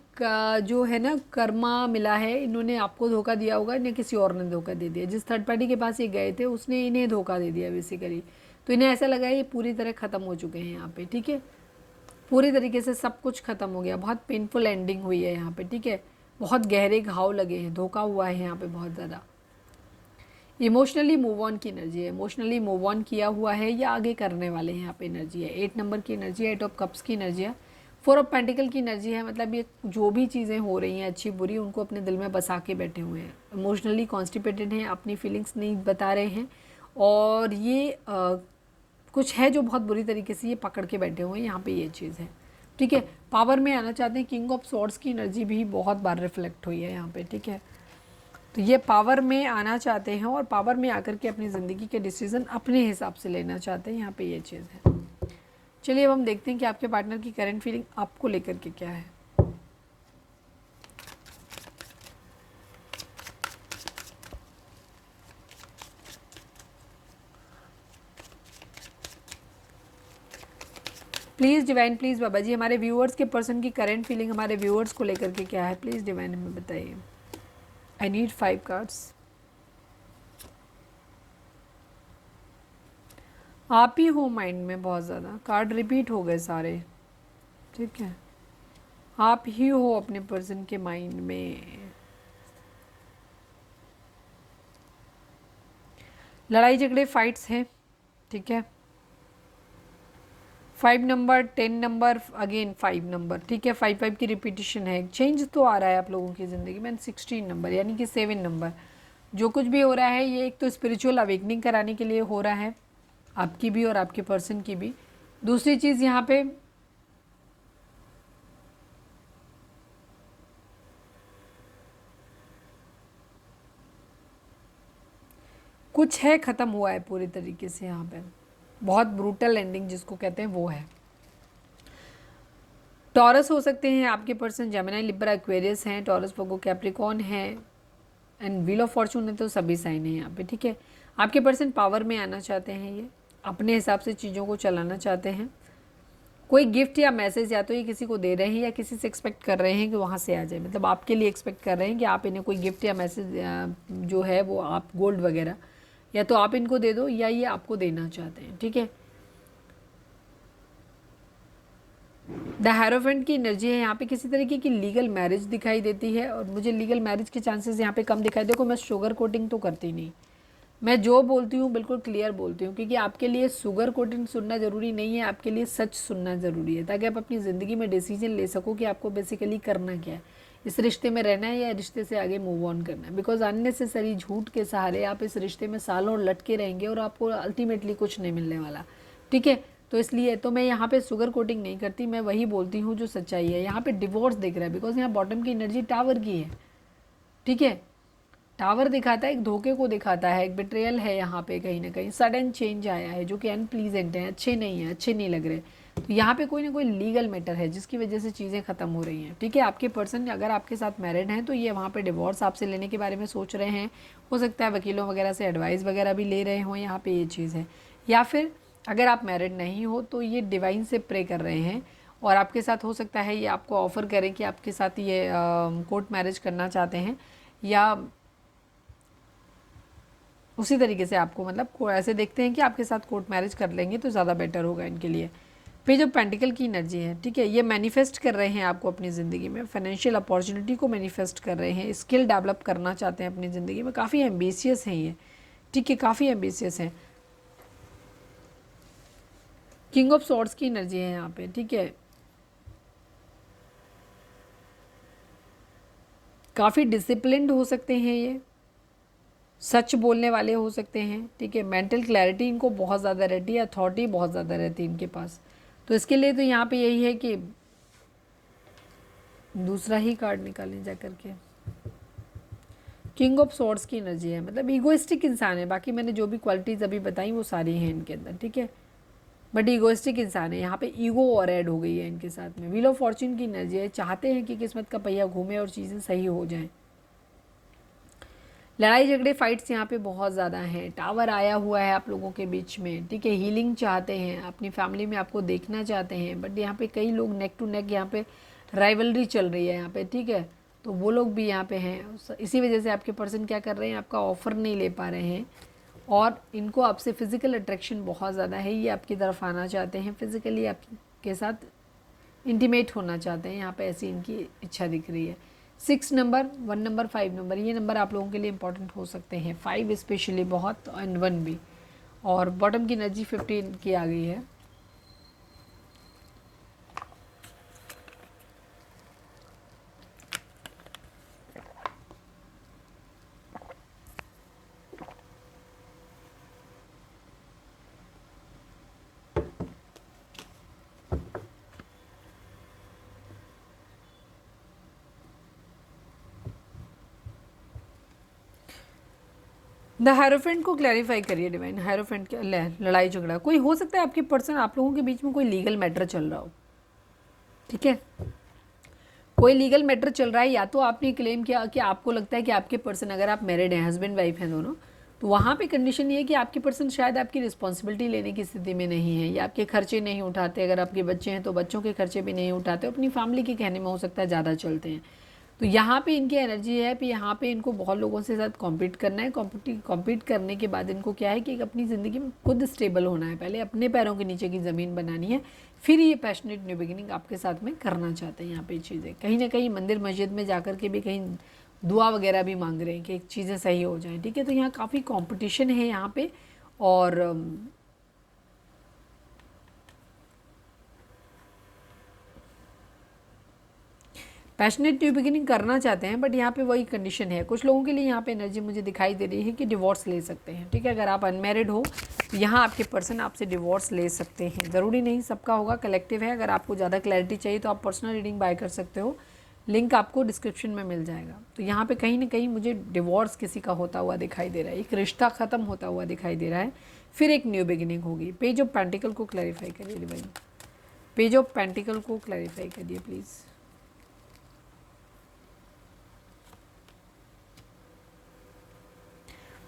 जो है ना कर्मा मिला है, इन्होंने आपको धोखा दिया होगा, इन्हें किसी और ने धोखा दे दिया। जिस थर्ड पार्टी के पास ये गए थे उसने इन्हें धोखा दे दिया बेसिकली। तो इन्हें ऐसा लगा है ये पूरी तरह ख़त्म हो चुके हैं यहाँ पे, ठीक है। पूरी तरीके से सब कुछ ख़त्म हो गया, बहुत पेनफुल एंडिंग हुई है यहाँ पे, ठीक है। बहुत गहरे घाव लगे हैं, धोखा हुआ है यहाँ पे बहुत ज़्यादा। इमोशनली मूव ऑन की एनर्जी है, इमोशनली मूव ऑन किया हुआ है या आगे करने वाले हैं यहाँ पे एनर्जी है। 8 नंबर की एनर्जी है, 8 ऑफ कप्स की एनर्जी है, 4 ऑफ पेंटिकल की एनर्जी है। मतलब ये जो भी चीज़ें हो रही हैं अच्छी बुरी, उनको अपने दिल में बसा के बैठे हुए हैं। इमोशनली कॉन्स्टिपेटेड हैं, अपनी फीलिंग्स नहीं बता रहे हैं और ये कुछ है जो बहुत बुरी तरीके से ये पकड़ के बैठे हुए हैं, यहाँ पे ये चीज़ है, ठीक है। पावर में आना चाहते हैं, किंग ऑफ सॉर्ड्स की एनर्जी भी बहुत बार रिफ्लेक्ट हुई है यहाँ पे, ठीक है। तो ये पावर में आना चाहते हैं और पावर में आकर के अपनी ज़िंदगी के डिसीज़न अपने हिसाब से लेना चाहते हैं, यहाँ पे ये चीज़ है। चलिए अब हम देखते हैं कि आपके पार्टनर की करंट फीलिंग आपको लेकर के क्या है। Please divine, please Baba ji, हमारे व्यूअर्स के पर्सन की करंट फीलिंग हमारे व्यूअर्स को लेकर के क्या है, प्लीज़ डिवाइन हमें बताइए। I need 5 cards. आप ही हो माइंड में बहुत ज़्यादा, कार्ड रिपीट हो गए सारे, ठीक है। आप ही हो अपने पर्सन के माइंड में। लड़ाई झगड़े फाइट्स हैं, ठीक है। 5 नंबर, 10 नंबर, अगेन 5 नंबर, ठीक है। 5 की रिपीटिशन है, चेंज तो आ रहा है आप लोगों की ज़िंदगी में। 16 नंबर यानी कि 7 नंबर, जो कुछ भी हो रहा है ये एक तो स्पिरिचुअल अवेकनिंग कराने के लिए हो रहा है, आपकी भी और आपके पर्सन की भी। दूसरी चीज़ यहाँ पे कुछ है, ख़त्म हुआ है पूरी तरीके से। यहाँ पे बहुत ब्रूटल एंडिंग जिसको कहते हैं वो है। टॉरस हो सकते हैं आपके पर्सन, जेमिनी, लिब्रा, एक्वेरियस हैं, टॉरस, वर्गो, कैप्रिकॉर्न है एंड व्हील ऑफ फॉर्चून है, तो सभी साइन है यहाँ पे, ठीक है। आपके पर्सन पावर में आना चाहते हैं, ये अपने हिसाब से चीज़ों को चलाना चाहते हैं। कोई गिफ्ट या मैसेज या तो ये किसी को दे रहे हैं या किसी से एक्सपेक्ट कर रहे हैं कि वहाँ से आ जाए, मतलब आपके लिए एक्सपेक्ट कर रहे हैं कि आप इन्हें कोई गिफ्ट या मैसेज जो है वो आप गोल्ड वगैरह या तो आप इनको दे दो या ये आपको देना चाहते हैं, ठीक है। द हेरोफेंट की एनर्जी है यहाँ पे, किसी तरीके की लीगल मैरिज दिखाई देती है और मुझे लीगल मैरिज के चांसेस यहाँ पे कम दिखाई। देखो मैं शुगर कोटिंग तो करती नहीं, मैं जो बोलती हूँ बिल्कुल क्लियर बोलती हूँ, क्योंकि आपके लिए शुगर कोटिंग सुनना ज़रूरी नहीं है, आपके लिए सच सुनना ज़रूरी है, ताकि आप अपनी ज़िंदगी में डिसीजन ले सको कि आपको बेसिकली करना क्या है। इस रिश्ते में रहना है या रिश्ते से आगे मूव ऑन करना है। बिकॉज अननेसेसरी झूठ के सहारे आप इस रिश्ते में सालों लटके रहेंगे और आपको अल्टीमेटली कुछ नहीं मिलने वाला, ठीक है। तो इसलिए तो मैं यहाँ पे शुगर कोटिंग नहीं करती, मैं वही बोलती हूँ जो सच्चाई है। यहाँ पे डिवोर्स दिख रहा है बिकॉज यहाँ बॉटम की एनर्जी टावर की है, ठीक है। टावर दिखाता है, एक धोखे को दिखाता है, एक बिट्रेयल है यहाँ पे, कहीं ना कहीं सडन चेंज आया है जो कि अनप्लीजेंट है, अच्छे नहीं है, अच्छे नहीं लग रहे। तो यहाँ पे कोई ना कोई लीगल मैटर है जिसकी वजह से चीज़ें ख़त्म हो रही हैं, ठीक है। आपके पर्सन अगर आपके साथ मैरिड हैं तो ये वहाँ पे डिवोर्स आपसे लेने के बारे में सोच रहे हैं, हो सकता है वकीलों वगैरह से एडवाइस वगैरह भी ले रहे हों, यहाँ पे ये चीज़ है। या फिर अगर आप मैरिड नहीं हो तो ये डिवाइन से प्रे कर रहे हैं और आपके साथ हो सकता है ये आपको ऑफ़र करें कि आपके साथ ये कोर्ट मैरिज करना चाहते हैं, या उसी तरीके से आपको मतलब ऐसे देखते हैं कि आपके साथ कोर्ट मैरिज कर लेंगे तो ज़्यादा बेटर होगा इनके लिए। पेज ऑफ पेंटिकल की एनर्जी है, ठीक है। ये मैनिफेस्ट कर रहे हैं आपको अपनी ज़िंदगी में, फाइनेंशियल अपॉर्चुनिटी को मैनिफेस्ट कर रहे हैं, स्किल डेवलप करना चाहते हैं अपनी ज़िंदगी में, काफ़ी एम्बिशियस हैं ये, ठीक है, काफ़ी एम्बिशियस हैं। किंग ऑफ सॉर्ड्स की एनर्जी है यहाँ पे, ठीक है। काफ़ी डिसिप्लिन्ड हो सकते हैं ये, सच बोलने वाले हो सकते हैं, ठीक है। मेंटल क्लैरिटी इनको बहुत ज़्यादा रहती है, अथॉरिटी बहुत ज़्यादा रहती है इनके पास। तो इसके लिए तो यहाँ पे यही है कि दूसरा ही कार्ड निकालें जा करके। किंग ऑफ सॉर्ड्स की एनर्जी है, मतलब ईगोइस्टिक इंसान है। बाकी मैंने जो भी क्वालिटीज़ अभी बताई वो सारी हैं इनके अंदर, ठीक है, बट ईगोइस्टिक इंसान है। यहाँ पे ईगो और ऐड हो गई है इनके साथ में। व्हील ऑफ फॉर्च्यून की एनर्जी है, चाहते हैं कि किस्मत का पहिया घूमे और चीज़ें सही हो जाएं। लड़ाई झगड़े फाइट्स यहाँ पे बहुत ज़्यादा हैं। टावर आया हुआ है आप लोगों के बीच में, ठीक है। हीलिंग चाहते हैं, अपनी फैमिली में आपको देखना चाहते हैं, बट यहाँ पे कई लोग नेक टू नेक यहाँ पे राइवलरी चल रही है यहाँ पे, ठीक है। तो वो लोग भी यहाँ पे हैं, इसी वजह से आपके पर्सन क्या कर रहे हैं, आपका ऑफ़र नहीं ले पा रहे हैं और इनको आपसे फ़िज़िकल अट्रैक्शन बहुत ज़्यादा है। ये आपकी तरफ आना चाहते हैं, फ़िज़िकली आपके साथ इंटीमेट होना चाहते हैं, यहाँ पे ऐसी इनकी इच्छा दिख रही है। 6 नंबर, 1 नंबर, 5 नंबर, ये नंबर आप लोगों के लिए इंपॉर्टेंट हो सकते हैं। 5 स्पेशली बहुत, एंड 1 भी। और बॉटम की एनर्जी 15 की आ गई है। द हायरोफेंट को क्लैरिफाई करिए डिवाइन। हायरोफेंट क्या लड़ाई झगड़ा, कोई हो सकता है आपके पर्सन आप लोगों के बीच में कोई लीगल मैटर चल रहा हो, ठीक है। कोई लीगल मैटर चल रहा है, या तो आपने क्लेम किया कि आपको लगता है कि आपके पर्सन, अगर आप मैरिड हैं, हस्बैंड वाइफ हैं दोनों, तो वहाँ पे कंडीशन ये है कि आपके पर्सन शायद आपकी रिस्पॉन्सिबिलिटी लेने की स्थिति में नहीं है, या आपके खर्चे नहीं उठाते। अगर आपके बच्चे हैं तो बच्चों के खर्चे भी नहीं उठाते, अपनी फैमिली के कहने में हो सकता है ज़्यादा चलते हैं। तो यहाँ पे इनकी एनर्जी है कि यहाँ पे इनको बहुत लोगों से साथ कॉम्पीट करना है। कॉम्पीट करने के बाद इनको क्या है कि अपनी ज़िंदगी में खुद स्टेबल होना है, पहले अपने पैरों के नीचे की ज़मीन बनानी है, फिर ये पैशनेट न्यू बिगिनिंग आपके साथ में करना चाहते हैं। यहाँ पे चीज़ें कहीं ना कहीं मंदिर मस्जिद में जा कर के भी कहीं दुआ वगैरह भी मांग रहे हैं कि चीज़ें सही हो जाएँ, ठीक है। तो यहाँ काफ़ी कॉम्पिटिशन है यहाँ पे, और पैशनेट न्यू बिगिनिंग करना चाहते हैं, बट यहाँ पे वही कंडीशन है। कुछ लोगों के लिए यहाँ पे एनर्जी मुझे दिखाई दे रही है कि डिवोर्स ले सकते हैं, ठीक है। अगर आप अनमैरिड हो तो यहाँ आपके पर्सन आपसे डिवोर्स ले सकते हैं, ज़रूरी नहीं सबका होगा, कलेक्टिव है। अगर आपको ज़्यादा क्लैरिटी चाहिए तो आप पर्सनल रीडिंग बाय कर सकते हो, लिंक आपको डिस्क्रिप्शन में मिल जाएगा। तो यहाँ पे कहीं ना कहीं मुझे डिवोर्स किसी का होता हुआ दिखाई दे रहा है, एक रिश्ता ख़त्म होता हुआ दिखाई दे रहा है, फिर एक न्यू बिगिनिंग होगी। पेज ऑफ पेंटिकल को क्लैरिफाई करिए डिवाइन। पेज ऑफ पेंटिकल को क्लैरिफाई करिए प्लीज़।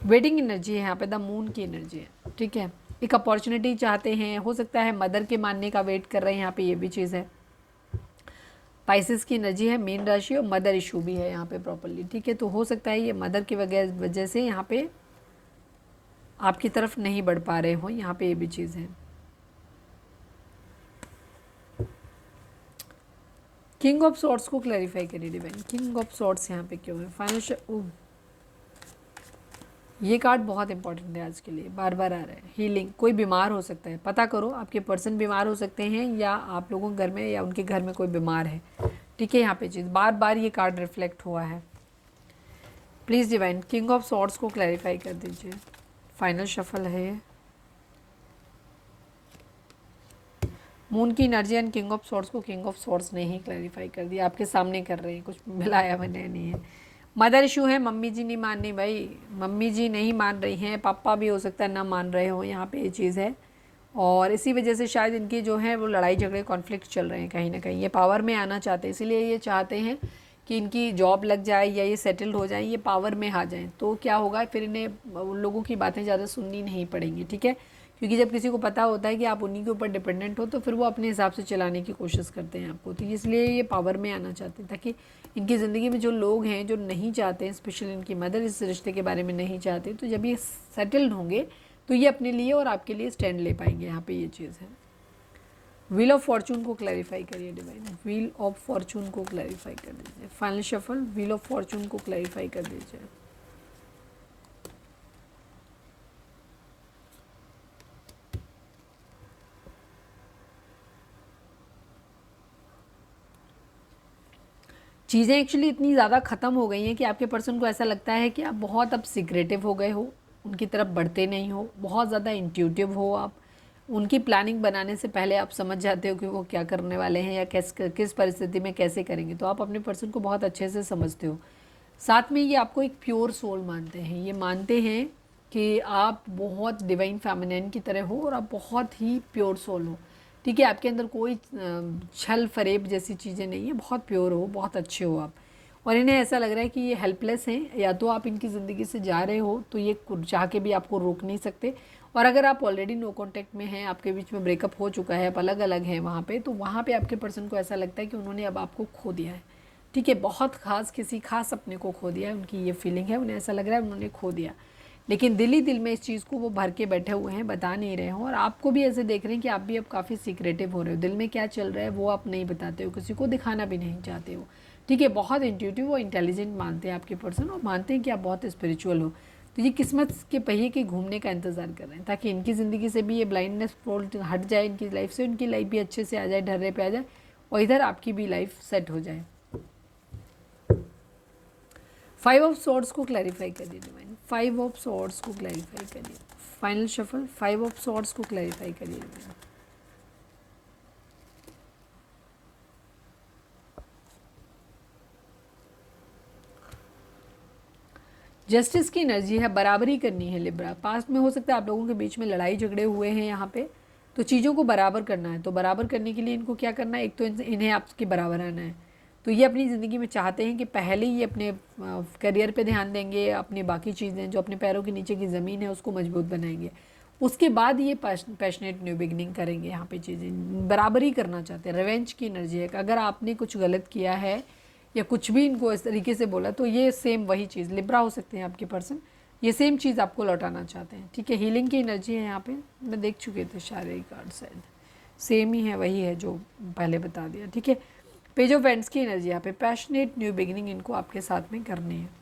वेडिंग एनर्जी है यहाँ पे, द मून की एनर्जी है, ठीक है। एक अपॉर्चुनिटी चाहते हैं, हो सकता है मदर के मानने का वेट कर रहे हैं, यहाँ पे ये भी चीज़ है। स्पाइसेस की एनर्जी है, मीन राशि, और मदर इशू भी है यहाँ पे प्रॉपरली, ठीक है। तो हो सकता है ये मदर की वजह से यहाँ पे आपकी तरफ नहीं बढ़ पा रहे हो, यहाँ पे ये भी चीज़ है। किंग ऑफ सॉर्ड्स को क्लैरिफाई करिए डिवाइन। किंग ऑफ सॉर्ड्स यहाँ पे क्यों है? फाइनेंशियल, ये कार्ड बहुत इंपॉर्टेंट है आज के लिए, बार बार आ रहा है। हीलिंग, कोई बीमार हो सकता है, पता करो, आपके पर्सन बीमार हो सकते हैं, या आप लोगों के घर में या उनके घर में कोई बीमार है, ठीक है, यहाँ पे चीज़ बार बार ये कार्ड रिफ्लेक्ट हुआ है। Please divine king of swords को क्लैरिफाई कर दीजिए। फाइनल शफल है ये। मून की energy and king of swords को किंग ऑफ सॉर्ड्स ने ही क्लैरिफाई कर दिया, आपके सामने कर रहे हैं, कुछ मिलाया मैंने नहीं है। मदर इशू है, मम्मी जी नहीं मान रही भाई, मम्मी जी नहीं मान रही हैं, पापा भी हो सकता है ना मान रहे हो, यहाँ पे ये चीज़ है। और इसी वजह से शायद इनकी जो है वो लड़ाई झगड़े कॉन्फ्लिक्ट चल रहे हैं कहीं ना कहीं। ये पावर में आना चाहते हैं, इसीलिए ये चाहते हैं कि इनकी जॉब लग जाए या ये सेटल्ड हो जाए, ये पावर में आ जाएं। तो क्या होगा फिर, इन्हें उन लोगों की बातें ज़्यादा सुननी नहीं पड़ेंगी, ठीक है। क्योंकि जब किसी को पता होता है कि आप उन्हीं के ऊपर डिपेंडेंट हो, तो फिर वो अपने हिसाब से चलाने की कोशिश करते हैं आपको। तो इसलिए ये पावर में आना चाहते हैं, ताकि इनकी ज़िंदगी में जो लोग हैं जो नहीं चाहते हैं, स्पेशली इनकी मदर इस रिश्ते के बारे में नहीं चाहते, तो जब ये सेटल्ड होंगे तो ये अपने लिए और आपके लिए स्टैंड ले पाएंगे। यहाँ पे ये चीज़ है। व्हील ऑफ फॉर्चून को क्लैरिफाई करिए डिवाइन, व्हील ऑफ फॉर्चून को क्लैरिफाई कर दीजिए। Final shuffle, wheel of Fortune को क्लैरिफाई कर दीजिए। चीज़ें एक्चुअली इतनी ज़्यादा ख़त्म हो गई हैं कि आपके पर्सन को ऐसा लगता है कि आप बहुत अब सीक्रेटिव हो गए हो, उनकी तरफ बढ़ते नहीं हो, बहुत ज़्यादा इंट्यूटिव हो आप। उनकी प्लानिंग बनाने से पहले आप समझ जाते हो कि वो क्या करने वाले हैं या किस परिस्थिति में कैसे करेंगे। तो आप अपने पर्सन को बहुत अच्छे से समझते हो। साथ में ये आपको एक प्योर सोल मानते हैं, ये मानते हैं कि आप बहुत डिवाइन फेमिनिन की तरह हो और आप बहुत ही प्योर सोल हो, ठीक है। आपके अंदर कोई छल फरेब जैसी चीज़ें नहीं है, बहुत प्योर हो, बहुत अच्छे हो आप। और इन्हें ऐसा लग रहा है कि ये हेल्पलेस हैं, या तो आप इनकी ज़िंदगी से जा रहे हो तो ये चाह के भी आपको रोक नहीं सकते, और अगर आप ऑलरेडी नो कॉन्टैक्ट में हैं, आपके बीच में ब्रेकअप हो चुका है, आप अलग अलग हैं वहाँ पे, तो वहाँ पे आपके पर्सन को ऐसा लगता है कि उन्होंने अब आपको खो दिया है, ठीक है। बहुत खास किसी खास अपने को खो दिया है, उनकी ये फीलिंग है, उन्हें ऐसा लग रहा है उन्होंने खो दिया। लेकिन दिल ही दिल में इस चीज़ को वो भर के बैठे हुए हैं, बता नहीं रहे हो। और आपको भी ऐसे देख रहे हैं कि आप भी अब काफ़ी सीक्रेटिव हो रहे हो, दिल में क्या चल रहा है वो आप नहीं बताते हो, किसी को दिखाना भी नहीं चाहते हो, ठीक है। बहुत इंट्यूटिव और इंटेलिजेंट मानते हैं आपके पर्सन, और मानते हैं कि आप बहुत स्पिरिचुअल हो। तो ये किस्मत के पहिए के घूमने का इंतज़ार कर रहे हैं, ताकि इनकी ज़िंदगी से भी ये ब्लाइंडनेस फॉल्ट हट जाए, इनकी लाइफ से, उनकी लाइफ भी अच्छे से आ जाए, ढर्रे पे आ जाए, और इधर आपकी भी लाइफ सेट हो जाए। 5 ऑफ सॉर्ड्स को क्लैरिफाई करिए डिवाइन, 5 ऑफ सॉर्ड्स को क्लैरिफाई करिए। फाइनल शफल, 5 ऑफ सॉर्ड्स को क्लैरिफाई करिए डिवाइन। जस्टिस की एनर्जी है, बराबरी करनी है लिब्रा। पास्ट में हो सकता है आप लोगों के बीच में लड़ाई झगड़े हुए हैं यहाँ पे, तो चीज़ों को बराबर करना है। तो बराबर करने के लिए इनको क्या करना है, एक तो इन्हें आपके बराबर आना है। तो ये अपनी ज़िंदगी में चाहते हैं कि पहले ही अपने करियर पे ध्यान देंगे, अपनी बाकी चीज़ें जो अपने पैरों के नीचे की ज़मीन है उसको मजबूत बनाएंगे, उसके बाद ये पैशनेट न्यू बिगनिंग करेंगे। यहाँ पे चीज़ें बराबरी करना चाहते हैं। रिवेंज की एनर्जी है, अगर आपने कुछ गलत किया है या कुछ भी इनको इस तरीके से बोला, तो ये सेम वही चीज़, लिब्रा हो सकते हैं आपके पर्सन, ये सेम चीज़ आपको लौटाना चाहते हैं, ठीक है। हीलिंग की एनर्जी है यहाँ पे, मैं देख चुके थे शायद कार्ड, शायद सेम ही है, वही है जो पहले बता दिया, ठीक है। पेज ऑफ वेंट्स की एनर्जी यहाँ पे, पैशनेट न्यू बिगिनिंग इनको आपके साथ में करनी है।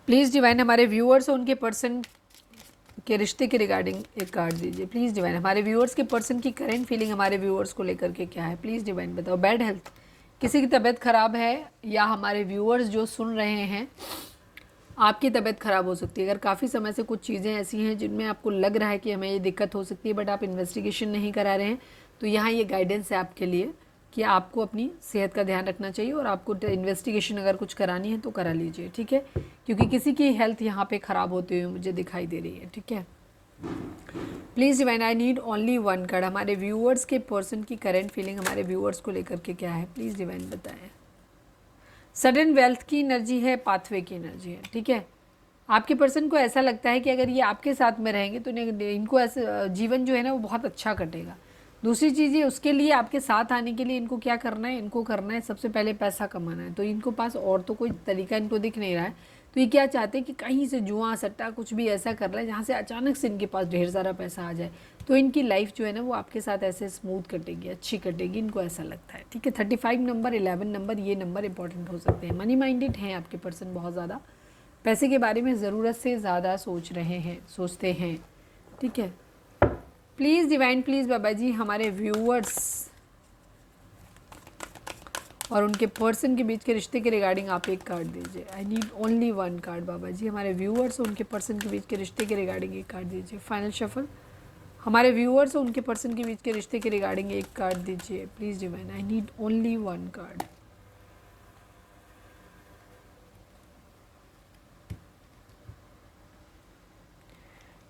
प्लीज़ डिवाइन हमारे व्यूअर्स और उनके पर्सन के रिश्ते के रिगार्डिंग एक कार्ड दीजिए प्लीज़ डिवाइन। हमारे व्यूअर्स के पर्सन की करेंट फीलिंग हमारे व्यूअर्स को लेकर के क्या है, प्लीज़ डिवाइन बताओ। बैड हेल्थ, किसी की तबीयत ख़राब है, या हमारे व्यूअर्स जो सुन रहे हैं आपकी तबीयत ख़राब हो सकती है। अगर काफ़ी समय से कुछ चीज़ें ऐसी हैं जिनमें आपको लग रहा है कि हमें ये दिक्कत हो सकती है, बट आप इन्वेस्टिगेशन नहीं करा रहे हैं, तो यहाँ ये गाइडेंस है आपके लिए कि आपको अपनी सेहत का ध्यान रखना चाहिए, और आपको इन्वेस्टिगेशन अगर कुछ करानी है तो करा लीजिए, ठीक है। क्योंकि किसी की हेल्थ यहाँ पे ख़राब होते हुए मुझे दिखाई दे रही है, ठीक है। Please divine, I need only one card. हमारे व्यूअर्स के पर्सन की करेंट फीलिंग हमारे व्यूअर्स को लेकर के क्या है, प्लीज़ डिवाइन बताएं। सडन वेल्थ की एनर्जी है, पाथवे की एनर्जी है, ठीक है। आपके पर्सन को ऐसा लगता है कि अगर ये आपके साथ में रहेंगे तो इनको ऐसे जीवन जो है ना वो बहुत अच्छा कटेगा। दूसरी चीज़ ये, उसके लिए आपके साथ आने के लिए इनको क्या करना है, इनको करना है सबसे पहले पैसा कमाना है। तो इनको पास और तो कोई तरीका इनको दिख नहीं रहा है, तो ये क्या चाहते हैं कि कहीं से जुआ सट्टा कुछ भी ऐसा कर रहा है जहाँ से अचानक से इनके पास ढेर सारा पैसा आ जाए, तो इनकी लाइफ जो है ना वो आपके साथ ऐसे स्मूथ कटेगी, अच्छी कटेगी, इनको ऐसा लगता है। ठीक है, 35 नंबर, 11 नंबर, ये नंबर इंपॉर्टेंट हो सकते हैं। मनी माइंडेड हैं आपके पर्सन, बहुत ज़्यादा पैसे के बारे में ज़रूरत से ज़्यादा सोच रहे हैं, सोचते हैं। ठीक है, please divine, please Baba ji हमारे व्यूअर्स और उनके पर्सन के बीच के रिश्ते के रिगार्डिंग आप एक कार्ड दीजिए। I need only one card Baba ji, हमारे व्यूअर्स और उनके पर्सन के बीच के रिश्ते के रिगार्डिंग एक कार्ड दीजिए। फाइनल शफल, हमारे व्यूअर्स और उनके पर्सन के बीच के रिश्ते के रिगार्डिंग एक कार्ड दीजिए please divine. I need only one card.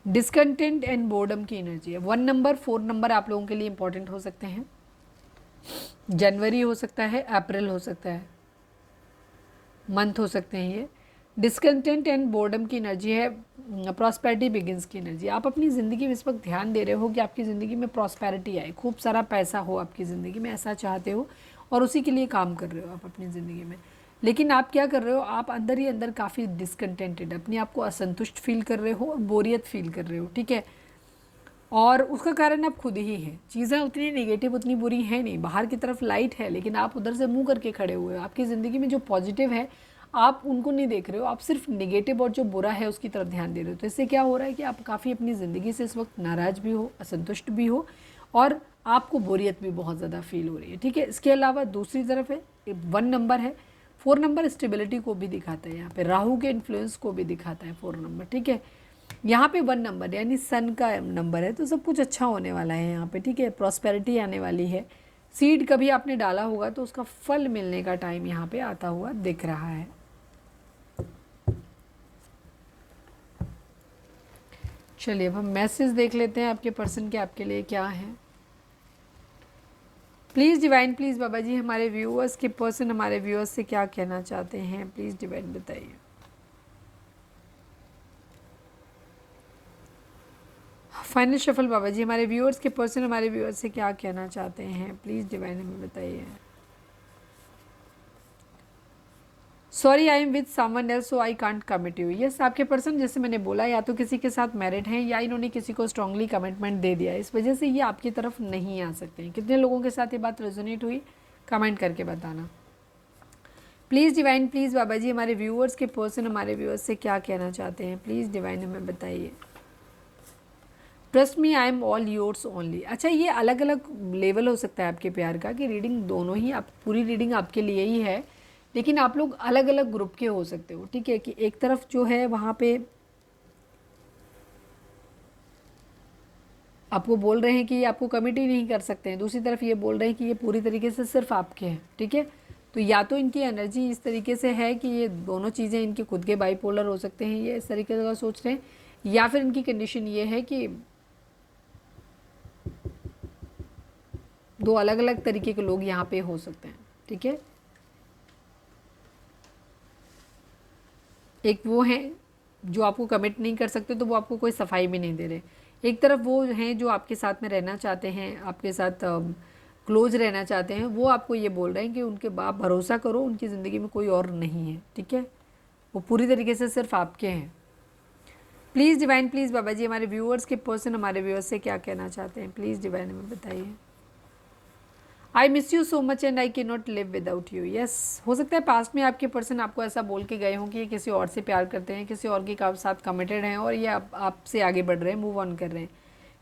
Discontent and boredom की एनर्जी है। 1 नंबर, 4 नंबर आप लोगों के लिए इंपॉर्टेंट हो सकते हैं। जनवरी हो सकता है, अप्रैल हो सकता है, मंथ हो सकते हैं ये। डिसकंटेंट एंड बोर्डम की एनर्जी है, प्रॉस्पेरिटी बिगिंस की एनर्जी। आप अपनी ज़िंदगी में इस वक्त ध्यान दे रहे हो कि आपकी ज़िंदगी में प्रॉस्पेरिटी आए, खूब सारा पैसा हो आपकी ज़िंदगी में, ऐसा चाहते हो और उसी के लिए काम कर रहे हो आप अपनी ज़िंदगी में। लेकिन आप क्या कर रहे हो, आप अंदर ही अंदर काफ़ी डिसकंटेंटेड, अपने आप को असंतुष्ट फील कर रहे हो और बोरियत फील कर रहे हो। ठीक है, और उसका कारण आप खुद ही हैं। चीज़ें उतनी नेगेटिव, उतनी बुरी हैं नहीं, बाहर की तरफ लाइट है लेकिन आप उधर से मुंह करके खड़े हुए हो। आपकी ज़िंदगी में जो पॉजिटिव है आप उनको नहीं देख रहे हो, आप सिर्फ नेगेटिव और जो बुरा है उसकी तरफ ध्यान दे रहे हो। तो इससे क्या हो रहा है कि आप काफ़ी अपनी ज़िंदगी से इस वक्त नाराज़ भी हो, असंतुष्ट भी हो और आपको बोरियत भी बहुत ज़्यादा फील हो रही है। ठीक है, इसके अलावा दूसरी तरफ है 1 नंबर है, 4 नंबर स्टेबिलिटी को भी दिखाता है, यहाँ पे राहु के इन्फ्लुएंस को भी दिखाता है 4 नंबर। ठीक है, यहाँ पे 1 नंबर यानी सन का नंबर है, तो सब कुछ अच्छा होने वाला है यहाँ पे। ठीक है, प्रॉस्पेरिटी आने वाली है। सीड कभी आपने डाला होगा तो उसका फल मिलने का टाइम यहाँ पे आता हुआ दिख रहा है। चलिए अब हम मैसेज देख लेते हैं आपके पर्सन के आपके लिए क्या है। Please divine, please Baba ji हमारे व्यूअर्स के पर्सन हमारे व्यूअर्स से क्या कहना चाहते हैं, प्लीज़ डिवाइन बताइए। फाइनल शफल बाबा जी हमारे व्यूअर्स के पर्सन हमारे व्यूअर्स से क्या कहना चाहते हैं, प्लीज़ डिवाइन हमें बताइए। Sorry I am with someone else so I can't commit you. Yes, आपके पर्सन जैसे मैंने बोला या तो किसी के साथ मैरिड हैं या इन्होंने किसी को स्ट्रांगली कमिटमेंट दे दिया है, इस वजह से ये आपकी तरफ नहीं आ सकते हैं। कितने लोगों के साथ ये बात रेजोनेट हुई, कमेंट करके बताना please divine, please Baba ji हमारे व्यूअर्स के पर्सन हमारे व्यूअर्स से क्या कहना चाहते हैं, प्लीज़ डिवाइन हमें बताइए। Trust me I am all yours only. अच्छा, ये अलग अलग लेवल हो सकता है आपके प्यार का, कि रीडिंग दोनों ही, आप पूरी रीडिंग आपके लिए ही है लेकिन आप लोग अलग अलग ग्रुप के हो सकते हो। ठीक है, कि एक तरफ जो है वहाँ पे आपको बोल रहे हैं कि ये आपको कमिट ही नहीं कर सकते हैं, दूसरी तरफ ये बोल रहे हैं कि ये पूरी तरीके से सिर्फ आपके हैं। ठीक है, तो या तो इनकी एनर्जी इस तरीके से है कि ये दोनों चीज़ें इनके खुद के बाइपोलर हो सकते हैं, ये इस तरीके से सोच रहे हैं, या फिर इनकी कंडीशन ये है कि दो अलग अलग तरीके के लोग यहाँ पे हो सकते हैं। ठीक है, एक वो हैं जो आपको कमिट नहीं कर सकते तो वो आपको कोई सफाई भी नहीं दे रहे, एक तरफ वो हैं जो आपके साथ में रहना चाहते हैं, आपके साथ क्लोज रहना चाहते हैं, वो आपको ये बोल रहे हैं कि उनके आप भरोसा करो, उनकी ज़िंदगी में कोई और नहीं है। ठीक है, वो पूरी तरीके से सिर्फ आपके हैं। Please divine, please Baba ji हमारे व्यूअर्स के पर्सन हमारे व्यूअर्स से क्या कहना चाहते हैं, प्लीज़ डिवाइन हमें बताइए। I miss you so much and I can not live without you. Yes, हो सकता है पास्ट में आपके पर्सन आपको ऐसा बोल के गए हों कि ये किसी और से प्यार करते हैं, किसी और के साथ कमिटेड हैं और ये आपसे आगे बढ़ रहे हैं, मूव ऑन कर रहे हैं,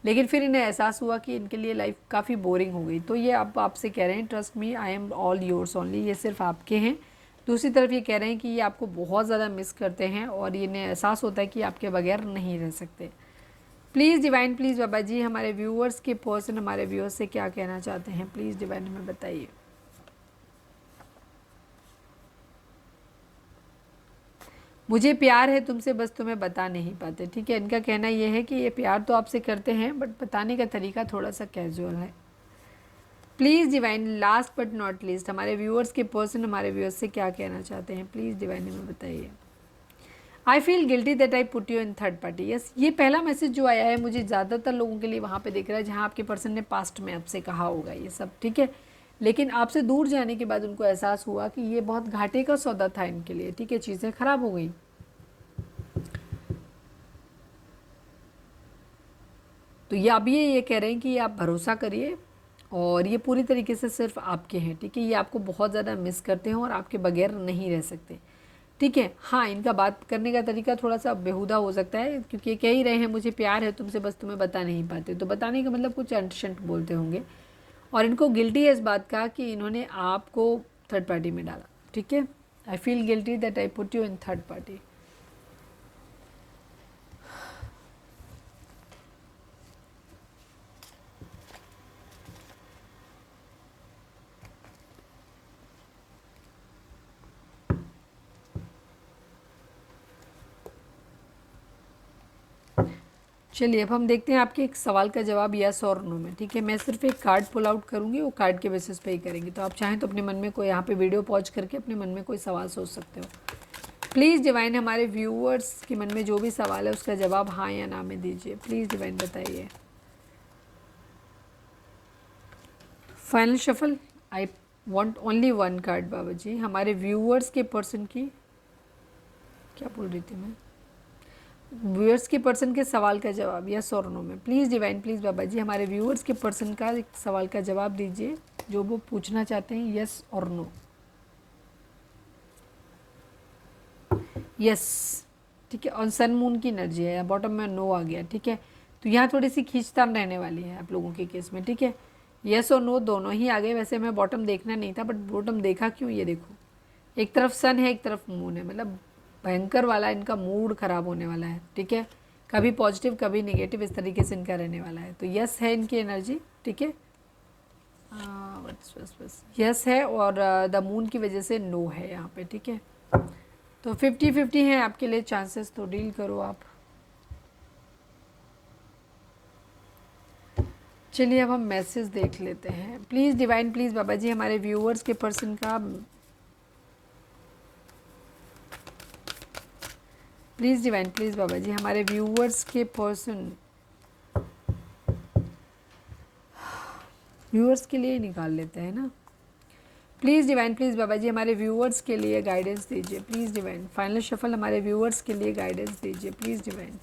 लेकिन फिर इन्हें एहसास हुआ कि इनके लिए लाइफ काफ़ी बोरिंग हो गई, तो ये अब आपसे कह रहे हैं trust me I am all yours only, ये सिर्फ आपके हैं। दूसरी तरफ ये कह रहे हैं कि ये आपको बहुत ज़्यादा मिस करते हैं और इन्हें एहसास होता है कि आपके बगैर नहीं रह सकते। Please divine, please Baba ji हमारे व्यूअर्स के पर्सन हमारे व्यूअर्स से क्या कहना चाहते हैं, प्लीज़ डिवाइन हमें बताइए। मुझे प्यार है तुमसे, बस तुम्हें बता नहीं पाते। ठीक है, इनका कहना यह है कि ये प्यार तो आपसे करते हैं बट बताने का तरीका थोड़ा सा कैजुअल है। Please divine, last but not least हमारे व्यूअर्स के पर्सन हमारे व्यूअर्स से क्या कहना चाहते हैं, प्लीज़ डिवाइन हमें बताइए। I feel guilty that I put you in third party. Yes, ये पहला मैसेज जो आया है मुझे ज़्यादातर लोगों के लिए वहाँ पे दिख रहा है जहाँ आपके पर्सन ने पास्ट में आपसे कहा होगा ये सब, ठीक है। लेकिन आपसे दूर जाने के बाद उनको एहसास हुआ कि ये बहुत घाटे का सौदा था इनके लिए, ठीक है, चीज़ें ख़राब हो गई। तो ये अब ये कह रहे हैं कि आप भरोसा करिए और ये पूरी तरीके से सिर्फ आपके हैं, ठीक है। ये आपको बहुत ज़्यादा मिस करते हैं और आपके बगैर नहीं रह सकते, ठीक है। हाँ, इनका बात करने का तरीका थोड़ा सा बेहुदा हो सकता है क्योंकि ये कह ही रहे हैं मुझे प्यार है तुमसे, बस तुम्हें बता नहीं पाते, तो बताने का मतलब कुछ अंट शंट बोलते होंगे। और इनको गिल्टी है इस बात का कि इन्होंने आपको थर्ड पार्टी में डाला, ठीक है। I feel guilty that I put you in third party. चलिए अब हम देखते हैं आपके एक सवाल का जवाब यस और नो में, ठीक है। मैं सिर्फ एक कार्ड पुल आउट करूंगी, वो कार्ड के बेसिस पे ही करेंगे। तो आप चाहें तो अपने मन में कोई यहाँ पे वीडियो पॉज करके अपने मन में कोई सवाल सोच सकते हो। प्लीज़ डिवाइन हमारे व्यूअर्स के मन में जो भी सवाल है उसका जवाब हाँ या ना में दीजिए। प्लीज़ डिवाइन बताइए। Final shuffle, I want only one card Baba ji. हमारे व्यूअर्स के पर्सन की, क्या बोल रही थी मैं, व्यूअर्स के पर्सन के सवाल का जवाब यस और नो में। Please divine, please Baba ji हमारे व्यूअर्स के पर्सन का एक सवाल का जवाब दीजिए जो वो पूछना चाहते हैं, यस और नो। यस, ठीक है। और सन मून की एनर्जी है, बॉटम में नो आ गया, ठीक है। तो यहाँ थोड़ी सी खींचतान रहने वाली है आप लोगों के केस में, ठीक है। यस और नो दोनों ही आ गए। वैसे मैं बॉटम देखना नहीं था बट बॉटम देखा क्यों, ये देखो एक तरफ सन है एक तरफ मून है, मतलब भयंकर वाला इनका मूड ख़राब होने वाला है, ठीक है। कभी पॉजिटिव कभी नेगेटिव, इस तरीके से इनका रहने वाला है। तो यस है इनकी एनर्जी, ठीक है। बस यस है और द मून की वजह से नो है यहाँ पे, ठीक है। तो 50-50 हैं आपके लिए चांसेस, तो डील करो आप। चलिए अब हम मैसेज देख लेते हैं। Please divine, please Baba ji हमारे व्यूअर्स के पर्सन का, please divine, please Baba ji हमारे व्यूअर्स के पर्सन, व्यूअर्स के लिए निकाल लेते हैं ना। Please divine, please Baba ji हमारे व्यूअर्स के लिए गाइडेंस दीजिए। प्लीज़ डिवाइन, फाइनल शफल हमारे व्यूअर्स के लिए गाइडेंस दीजिए। Please divine.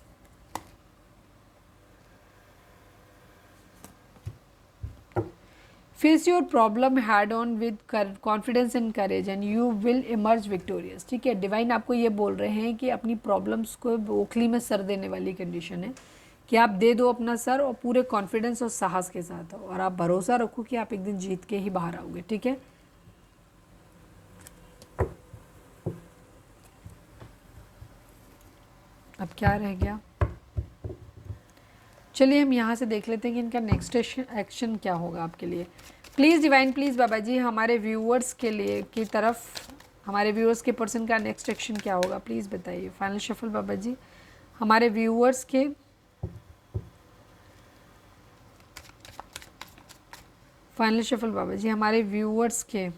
Face your problem had on with confidence and courage and you will emerge victorious, ठीक है। डिवाइन आपको ये बोल रहे हैं कि अपनी प्रॉब्लम्स को ओखली में सर देने वाली कंडीशन है कि आप दे दो अपना सर और पूरे कॉन्फिडेंस और साहस के साथ, और आप भरोसा रखो कि आप एक दिन जीत के ही बाहर आओगे, ठीक है। अब क्या रह गया, चलिए हम यहाँ से देख लेते हैं कि इनका नेक्स्ट एक्शन क्या होगा आपके लिए। Please divine, please Baba ji हमारे व्यूअर्स के लिए की तरफ, हमारे व्यूअर्स के पर्सन का नेक्स्ट एक्शन क्या होगा प्लीज़ बताइए। फाइनल शफल बाबा जी हमारे व्यूअर्स के, फाइनल शफल बाबा जी हमारे व्यूअर्स के